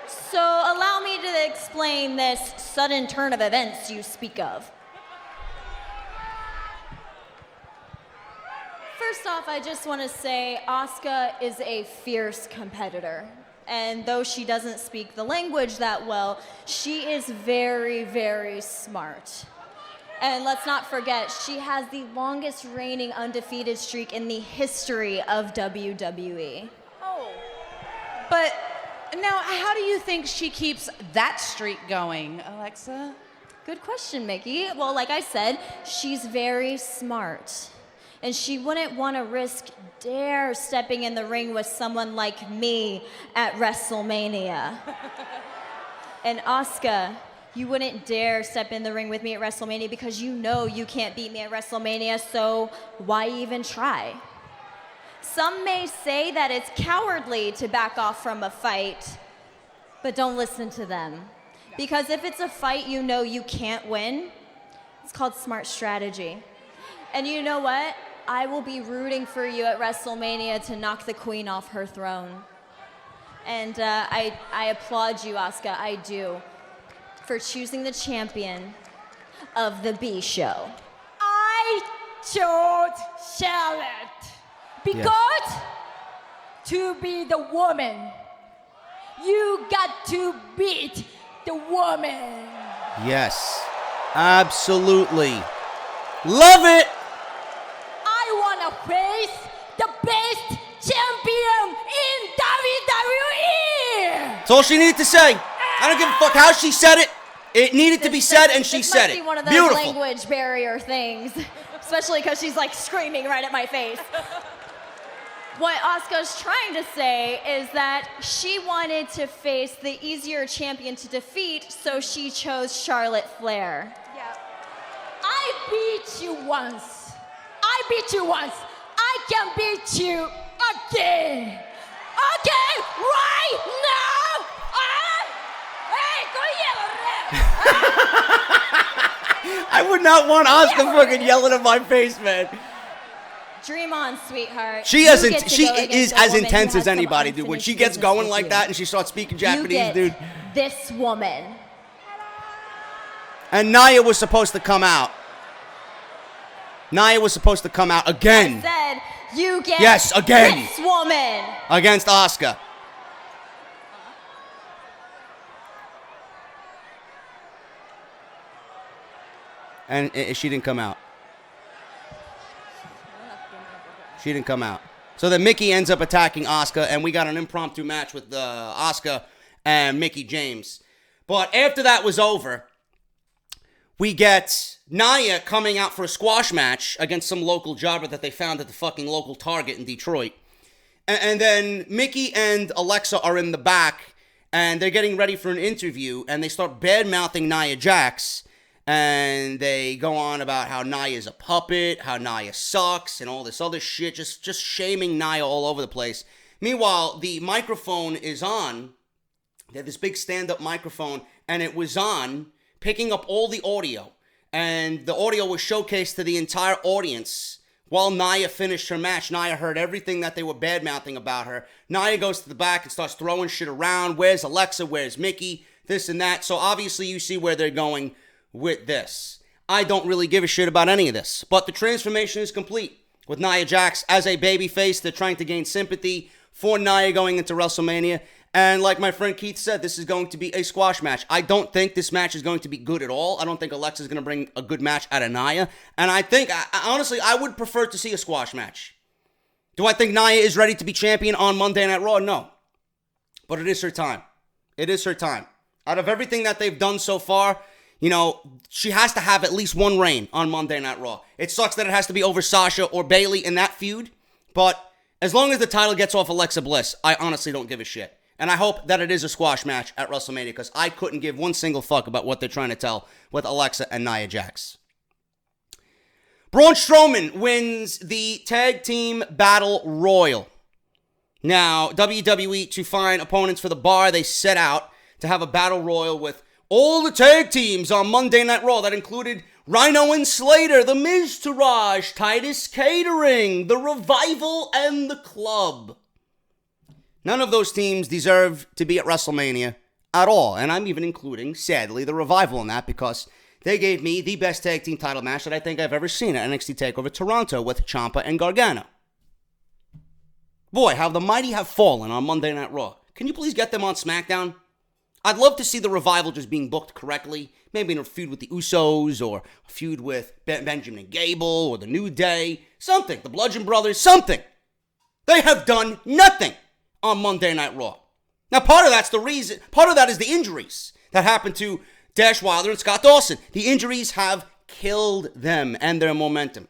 So allow me to explain this sudden turn of events you speak of. First off, I just want to say Asuka is a fierce competitor. And though she doesn't speak the language that well, she is very, very smart. And let's not forget, she has the longest reigning undefeated streak in the history of WWE. Oh. But now, how do you think she keeps that streak going, Alexa? Good question, Mickey. Well, like I said, she's very smart. And she wouldn't want to dare stepping in the ring with someone like me at WrestleMania. And Asuka, you wouldn't dare step in the ring with me at WrestleMania because you know you can't beat me at WrestleMania, so why even try? Some may say that it's cowardly to back off from a fight, but don't listen to them. Because if it's a fight you know you can't win, it's called smart strategy. And you know what? I will be rooting for you at WrestleMania to knock the queen off her throne. And I applaud you, Asuka, I do, for choosing the champion of the B show. I chose Charlotte because to be the woman, you got to beat the woman. Yes, absolutely. Love it. I want to face the best champion in WWE. That's all she needed to say. I don't give a fuck how she said it. It needed to be said, and she said it. This must be one of those Beautiful. language barrier things, especially because she's like screaming right at my face. What Asuka's trying to say is that she wanted to face the easier champion to defeat, so she chose Charlotte Flair. Yeah. I beat you once. I can beat you again. Okay, right now. Hey, I would not want Asuka fucking yelling in my face, man. Dream on, sweetheart. She is as intense as anybody, dude. When she gets going like that and she starts speaking Japanese, dude. This woman. And Nia was supposed to come out. Nia was supposed to come out again. I said, you get again. this woman. Against Asuka. And she didn't come out. She didn't come out. So then Mickie ends up attacking Asuka, and we got an impromptu match with Asuka and Mickie James. But after that was over, we get Nia coming out for a squash match against some local jobber that they found at the fucking local Target in Detroit. And then Mickie and Alexa are in the back, and they're getting ready for an interview, and they start bad-mouthing Nia Jax, and they go on about how Nia's a puppet, how Nia sucks, and all this other shit, just shaming Nia all over the place. Meanwhile, the microphone is on. They had this big stand-up microphone, and it was on, picking up all the audio. And the audio was showcased to the entire audience. While Nia finished her match, Nia heard everything that they were bad-mouthing about her. Nia goes to the back and starts throwing shit around. Where's Alexa? Where's Mickie? This and that. So obviously you see where they're going with this. I don't really give a shit about any of this. But the transformation is complete. With Nia Jax as a babyface, they're trying to gain sympathy for Nia going into WrestleMania. And like my friend Keith said, this is going to be a squash match. I don't think this match is going to be good at all. I don't think Alexa's going to bring a good match out of Nia. And I think, honestly, I would prefer to see a squash match. Do I think Nia is ready to be champion on Monday Night Raw? No. But it is her time. It is her time. Out of everything that they've done so far, you know, she has to have at least one reign on Monday Night Raw. It sucks that it has to be over Sasha or Bayley in that feud. But as long as the title gets off Alexa Bliss, I honestly don't give a shit. And I hope that it is a squash match at WrestleMania because I couldn't give one single fuck about what they're trying to tell with Alexa and Nia Jax. Braun Strowman wins the Tag Team Battle Royal. Now, WWE, to find opponents for the bar, they set out to have a Battle Royal with all the tag teams on Monday Night Raw. That included Rhino and Slater, The Miz Taraj, Titus Catering, The Revival, and The Club. None of those teams deserve to be at WrestleMania at all. And I'm even including, sadly, The Revival in that because they gave me the best tag team title match that I think I've ever seen at NXT TakeOver Toronto with Ciampa and Gargano. Boy, how the mighty have fallen on Monday Night Raw. Can you please get them on SmackDown? I'd love to see The Revival just being booked correctly. Maybe in a feud with the Usos or a feud with Benjamin Gable or The New Day. Something. The Bludgeon Brothers. Something. They have done nothing on Monday Night Raw. Now, part of that's the reason. Part of that is the injuries that happened to Dash Wilder and Scott Dawson. The injuries have killed them and their momentum.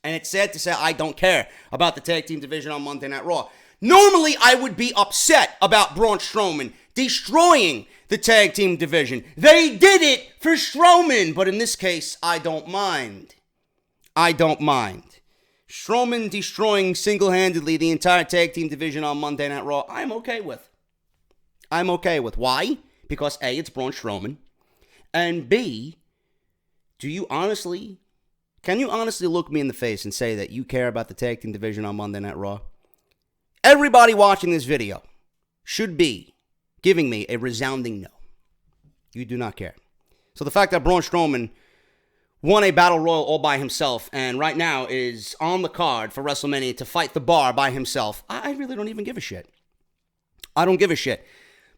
And it's sad to say I don't care about the tag team division on Monday Night Raw. Normally, I would be upset about Braun Strowman destroying the tag team division. They did it for Strowman, but in this case, I don't mind. I don't mind. Strowman destroying single-handedly the entire tag team division on Monday Night Raw, I'm okay with. I'm okay with. Why? Because A, it's Braun Strowman. And B, can you honestly look me in the face and say that you care about the tag team division on Monday Night Raw? Everybody watching this video should be giving me a resounding no. You do not care. So the fact that Braun Strowman won a battle royal all by himself and right now is on the card for WrestleMania to fight the Bar by himself, I really don't even give a shit. I don't give a shit.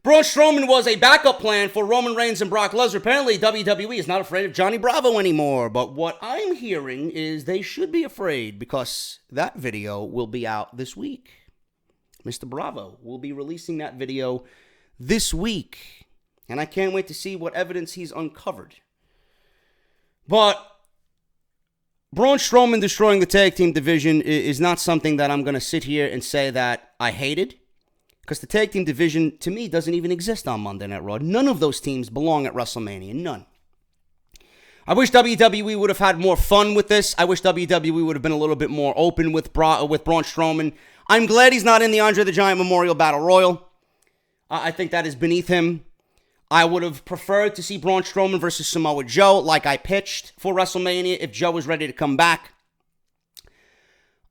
Braun Strowman was a backup plan for Roman Reigns and Brock Lesnar. Apparently, WWE is not afraid of Johnny Bravo anymore. But what I'm hearing is they should be afraid because that video will be out this week. Mr. Bravo will be releasing that video this week. And I can't wait to see what evidence he's uncovered. But Braun Strowman destroying the tag team division is not something that I'm going to sit here and say that I hated. Because the tag team division, to me, doesn't even exist on Monday Night Raw. None of those teams belong at WrestleMania. None. I wish WWE would have had more fun with this. I wish WWE would have been a little bit more open with Braun Strowman. I'm glad he's not in the Andre the Giant Memorial Battle Royal. I think that is beneath him. I would have preferred to see Braun Strowman versus Samoa Joe like I pitched for WrestleMania if Joe was ready to come back.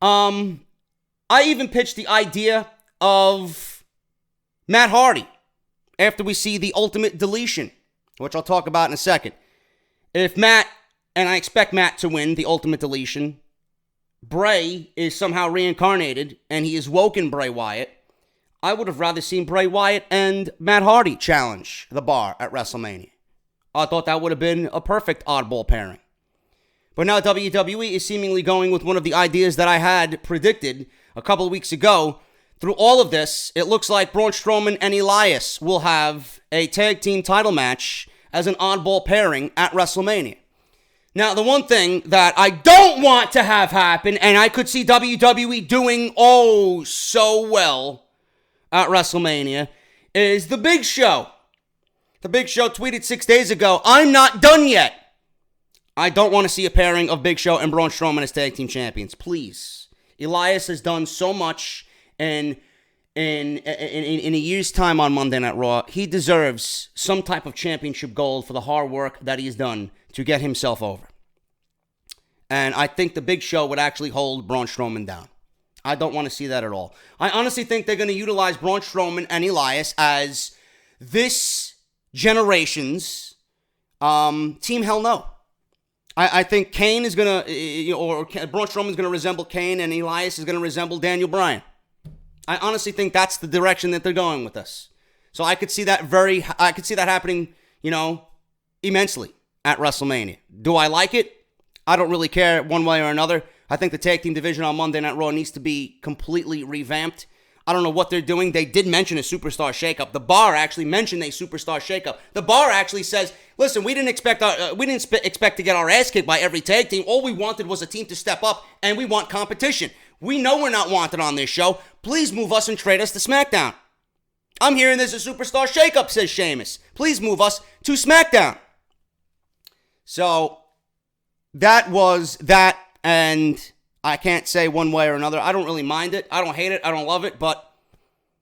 I even pitched the idea of Matt Hardy after we see the ultimate deletion, which I'll talk about in a second. If Matt, and I expect Matt to win the ultimate deletion, Bray is somehow reincarnated and he is woken Bray Wyatt, I would have rather seen Bray Wyatt and Matt Hardy challenge the Bar at WrestleMania. I thought that would have been a perfect oddball pairing. But now WWE is seemingly going with one of the ideas that I had predicted a couple of weeks ago, through all of this, it looks like Braun Strowman and Elias will have a tag team title match as an oddball pairing at WrestleMania. Now, the one thing that I don't want to have happen, and I could see WWE doing oh so well at WrestleMania, is The Big Show. The Big Show tweeted 6 days ago, "I'm not done yet." I don't want to see a pairing of Big Show and Braun Strowman as tag team champions. Please. Elias has done so much in a year's time on Monday Night Raw. He deserves some type of championship gold for the hard work that he has done to get himself over. And I think the Big Show would actually hold Braun Strowman down. I don't want to see that at all. I honestly think they're going to utilize Braun Strowman and Elias as this generation's Team Hell No. I think Kane is going to, or Braun Strowman is going to resemble Kane, and Elias is going to resemble Daniel Bryan. I honestly think that's the direction that they're going with this. So I could see that happening, immensely at WrestleMania. Do I like it? I don't really care one way or another. I think the tag team division on Monday Night Raw needs to be completely revamped. I don't know what they're doing. They did mention a superstar shakeup. The Bar actually mentioned a superstar shakeup. The Bar actually says, "Listen, we didn't expect to get our ass kicked by every tag team. All we wanted was a team to step up, and we want competition. We know we're not wanted on this show. Please move us and trade us to SmackDown." I'm hearing there's a superstar shakeup, says Sheamus. Please move us to SmackDown. So that was that, and I can't say one way or another. I don't really mind it. I don't hate it. I don't love it. But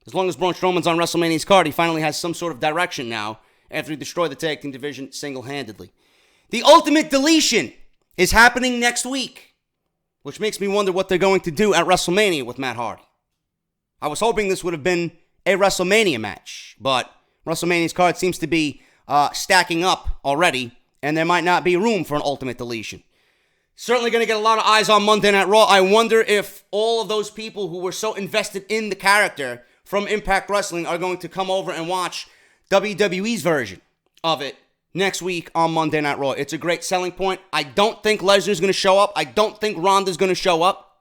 as long as Braun Strowman's on WrestleMania's card, he finally has some sort of direction now after he destroyed the tag team division single-handedly. The Ultimate Deletion is happening next week, which makes me wonder what they're going to do at WrestleMania with Matt Hardy. I was hoping this would have been a WrestleMania match, but WrestleMania's card seems to be stacking up already, and there might not be room for an Ultimate Deletion. Certainly going to get a lot of eyes on Monday Night Raw. I wonder if all of those people who were so invested in the character from Impact Wrestling are going to come over and watch WWE's version of it next week on Monday Night Raw. It's a great selling point. I don't think Lesnar's going to show up. I don't think Ronda's going to show up.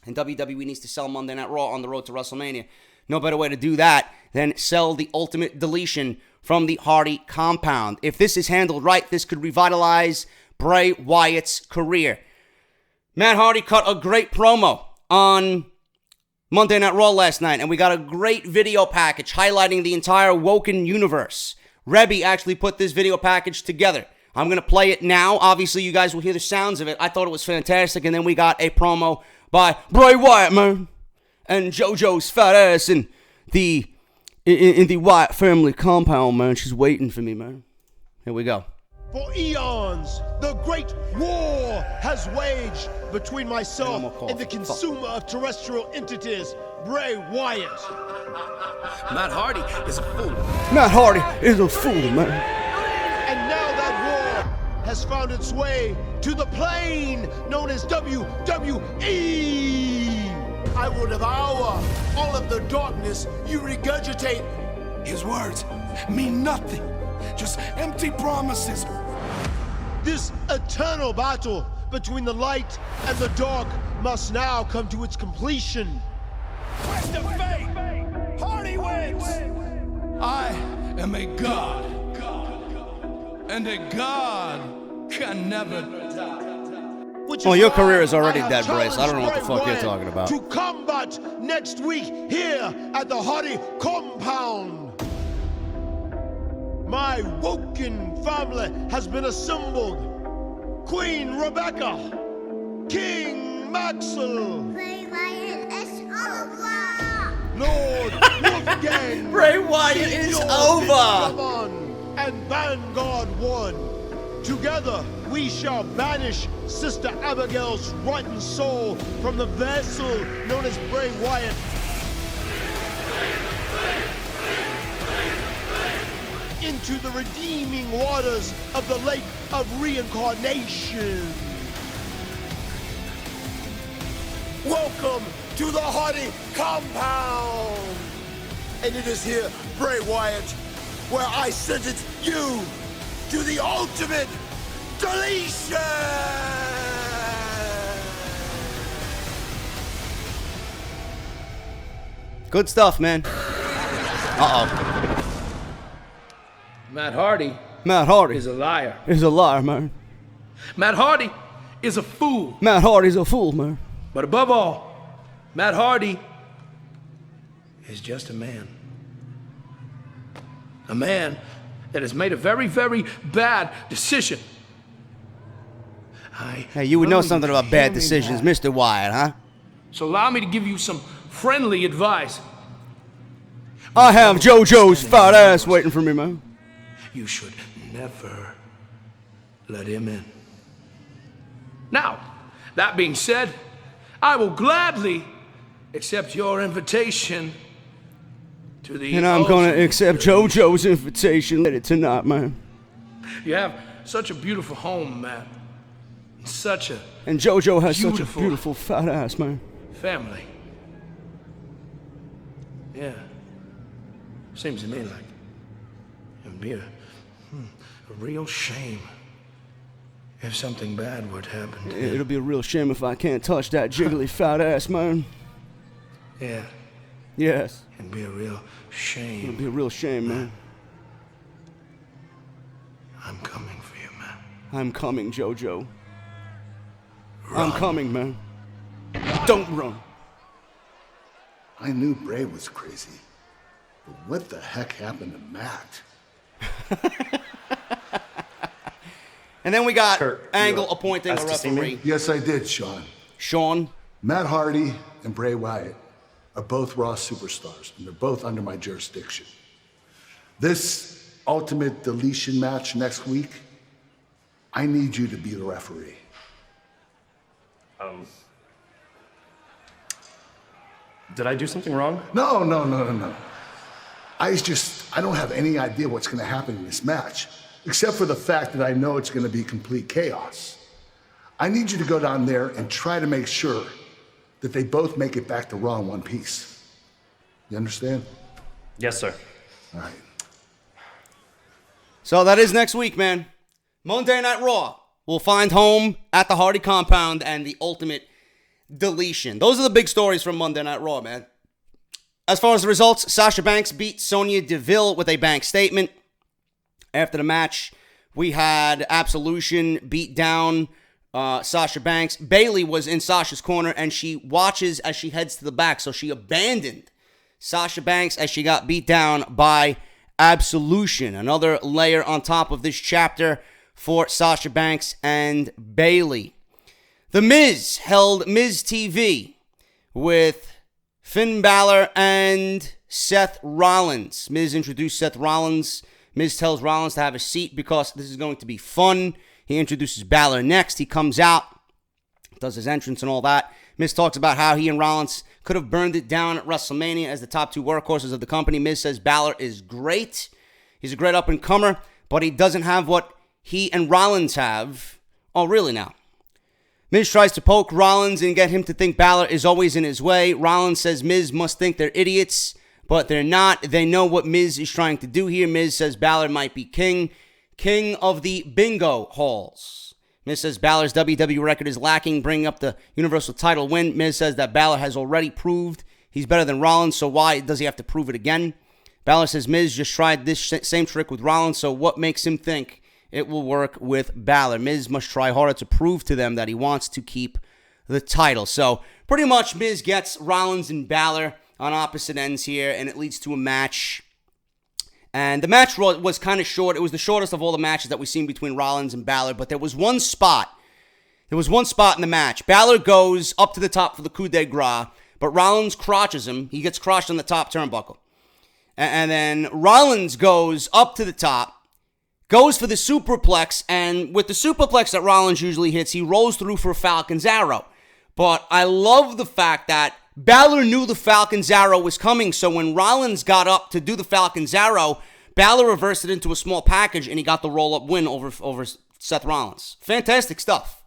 And WWE needs to sell Monday Night Raw on the road to WrestleMania. No better way to do that than sell the Ultimate Deletion from the Hardy compound. If this is handled right, this could revitalize Bray Wyatt's career. Matt Hardy cut a great promo on Monday Night Raw last night, and we got a great video package highlighting the entire Woken universe. Rebby actually put this video package together. I'm going to play it now. Obviously, you guys will hear the sounds of it. I thought it was fantastic, and then we got a promo by Bray Wyatt, man, and JoJo's fat ass in the Wyatt family compound, man. She's waiting for me, man. Here we go. For eons, the great war has waged between myself and the consumer of terrestrial entities, Bray Wyatt. Matt Hardy is a fool. Matt Hardy is a fool, man. And now that war has found its way to the plane known as WWE. I will devour all of the darkness you regurgitate. His words mean nothing. Just empty promises. This eternal battle between the light and the dark must now come to its completion. Twist of fate! Hardy wins! I am a god. And a god can never die. Well, your career is already dead, Bryce. I don't know what the fuck you're talking about. To combat next week here at the Hardy compound. My Woken family has been assembled. Queen Rebecca, King Maxwell, Bray Wyatt is over. Lord Wolfgang, Bray Wyatt is over. And Vanguard 1. Together we shall banish Sister Abigail's rotten soul from the vessel known as Bray Wyatt. Into the redeeming waters of the lake of reincarnation. Welcome to the Hardy compound. And it is here, Bray Wyatt, where I sentence you to the ultimate deletion. Good stuff, man. Uh-oh. Matt Hardy is a liar. Is a liar, man. Matt Hardy is a fool. Matt Hardy's a fool, man. But above all, Matt Hardy is just a man. A man that has made a very, very bad decision. Hey, you would know something about bad decisions, Mr. Wyatt, huh? So allow me to give you some friendly advice. I have JoJo's fat ass waiting for me, man. You should never let him in. Now, that being said, I will gladly accept your invitation to the... And I'm going to accept JoJo's invitation later tonight, man. You have such a beautiful home, Matt. Such a... And JoJo has such a beautiful fat ass, man. Family. Yeah. Seems to me like it'd be a real shame if something bad would happen to him. It'll be a real shame if I can't touch that jiggly fat ass, man. Yeah. Yes. It'd be a real shame. It'll be a real shame, man. I'm coming for you, man. I'm coming, JoJo. Run. I'm coming, man. Don't run. I knew Bray was crazy, but what the heck happened to Matt? And then we got Kurt, Angle appointing a referee. Yes, I did, Sean. Sean? Matt Hardy and Bray Wyatt are both Raw superstars, and they're both under my jurisdiction. This ultimate deletion match next week, I need you to be the referee. Did I do something wrong? No. I don't have any idea what's going to happen in this match, except for the fact that I know it's going to be complete chaos. I need you to go down there and try to make sure that they both make it back to Raw in one piece. You understand? Yes, sir. All right. So that is next week, man. Monday Night Raw will find home at the Hardy compound and the ultimate deletion. Those are the big stories from Monday Night Raw, man. As far as the results, Sasha Banks beat Sonya Deville with a bank statement. After the match, we had Absolution beat down Sasha Banks. Bayley was in Sasha's corner, and she watches as she heads to the back. So she abandoned Sasha Banks as she got beat down by Absolution. Another layer on top of this chapter for Sasha Banks and Bayley. The Miz held Miz TV with Finn Balor and Seth Rollins. Miz introduced Seth Rollins. Miz tells Rollins to have a seat because this is going to be fun. He introduces Balor next. He comes out, does his entrance and all that. Miz talks about how he and Rollins could have burned it down at WrestleMania as the top two workhorses of the company. Miz says Balor is great. He's a great up-and-comer, but he doesn't have what he and Rollins have. Oh, really now? Miz tries to poke Rollins and get him to think Balor is always in his way. Rollins says Miz must think they're idiots, but they're not. They know what Miz is trying to do here. Miz says Balor might be king of the bingo halls. Miz says Balor's WWE record is lacking, bringing up the Universal title win. Miz says that Balor has already proved he's better than Rollins, so why does he have to prove it again? Balor says Miz just tried this same trick with Rollins, so what makes him think it will work with Balor? Miz must try harder to prove to them that he wants to keep the title. So pretty much Miz gets Rollins and Balor on opposite ends here, and it leads to a match. And the match was kind of short. It was the shortest of all the matches that we've seen between Rollins and Balor, but there was one spot. There was one spot in the match. Balor goes up to the top for the coup de grace, but Rollins crotches him. He gets crotched on the top turnbuckle. And then Rollins goes up to the top, goes for the superplex, and with the superplex that Rollins usually hits, he rolls through for a Falcon's Arrow. But I love the fact that Balor knew the Falcon's Arrow was coming, so when Rollins got up to do the Falcon's Arrow, Balor reversed it into a small package, and he got the roll-up win over Seth Rollins. Fantastic stuff.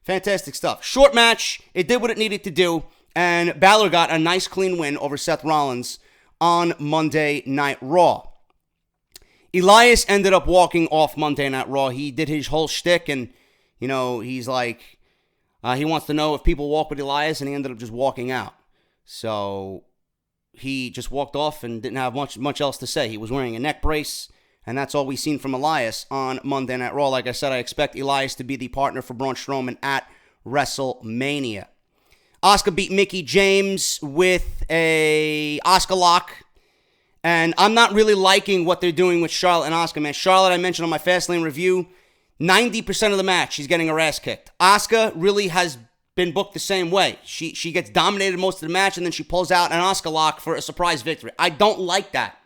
Fantastic stuff. Short match. It did what it needed to do, and Balor got a nice, clean win over Seth Rollins on Monday Night Raw. Elias ended up walking off Monday Night Raw. He did his whole shtick, and, he's like, he wants to know if people walk with Elias, and he ended up just walking out. So, he just walked off and didn't have much else to say. He was wearing a neck brace, and that's all we've seen from Elias on Monday Night Raw. Like I said, I expect Elias to be the partner for Braun Strowman at WrestleMania. Asuka beat Mickie James with a Asuka lock. And I'm not really liking what they're doing with Charlotte and Asuka, man. Charlotte, I mentioned on my Fastlane review, 90% of the match, she's getting her ass kicked. Asuka really has been booked the same way. She gets dominated most of the match, and then she pulls out an Asuka lock for a surprise victory. I don't like that.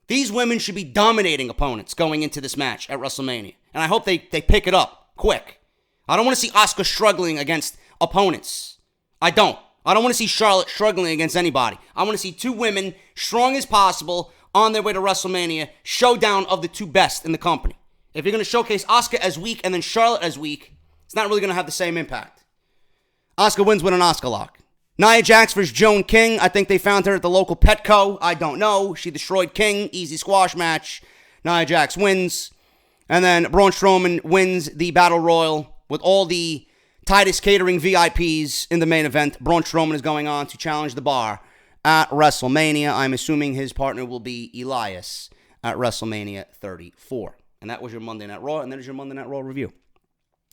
These women should be dominating opponents going into this match at WrestleMania. And I hope they pick it up quick. I don't want to see Asuka struggling against opponents. I don't want to see Charlotte struggling against anybody. I want to see two women, strong as possible, on their way to WrestleMania, showdown of the two best in the company. If you're going to showcase Asuka as weak and then Charlotte as weak, it's not really going to have the same impact. Asuka wins with an Asuka lock. Nia Jax versus Joan King. I think they found her at the local Petco. I don't know. She destroyed King. Easy squash match. Nia Jax wins. And then Braun Strowman wins the Battle Royal with all the Titus Catering VIPs in the main event. Braun Strowman is going on to challenge the Bar at WrestleMania. I'm assuming his partner will be Elias at WrestleMania 34. And that was your Monday Night Raw, and that is your Monday Night Raw review.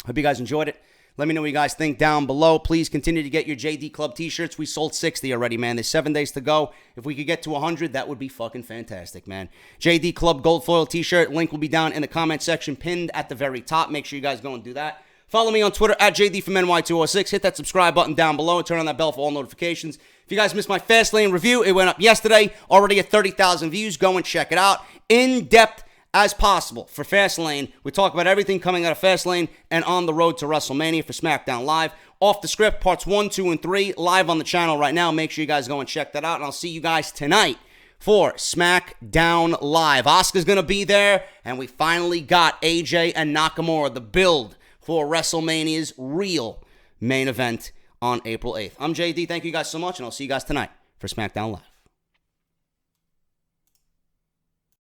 Hope you guys enjoyed it. Let me know what you guys think down below. Please continue to get your JD Club t-shirts. We sold 60 already, man. There's 7 days to go. If we could get to 100, that would be fucking fantastic, man. JD Club Gold Foil t-shirt. Link will be down in the comment section, pinned at the very top. Make sure you guys go and do that. Follow me on Twitter at JDFROMNY206. Hit that subscribe button down below and turn on that bell for all notifications. If you guys missed my Fastlane review, it went up yesterday. already at 30,000 views. Go and check it out. In-depth as possible for Fastlane. We talk about everything coming out of Fastlane and on the road to WrestleMania for SmackDown Live. Off the Script, parts 1, 2, and 3, live on the channel right now. Make sure you guys go and check that out. And I'll see you guys tonight for SmackDown Live. Asuka's going to be there. And we finally got AJ and Nakamura, the build for WrestleMania's real main event on April 8th. I'm JD. Thank you guys so much, and I'll see you guys tonight for SmackDown Live.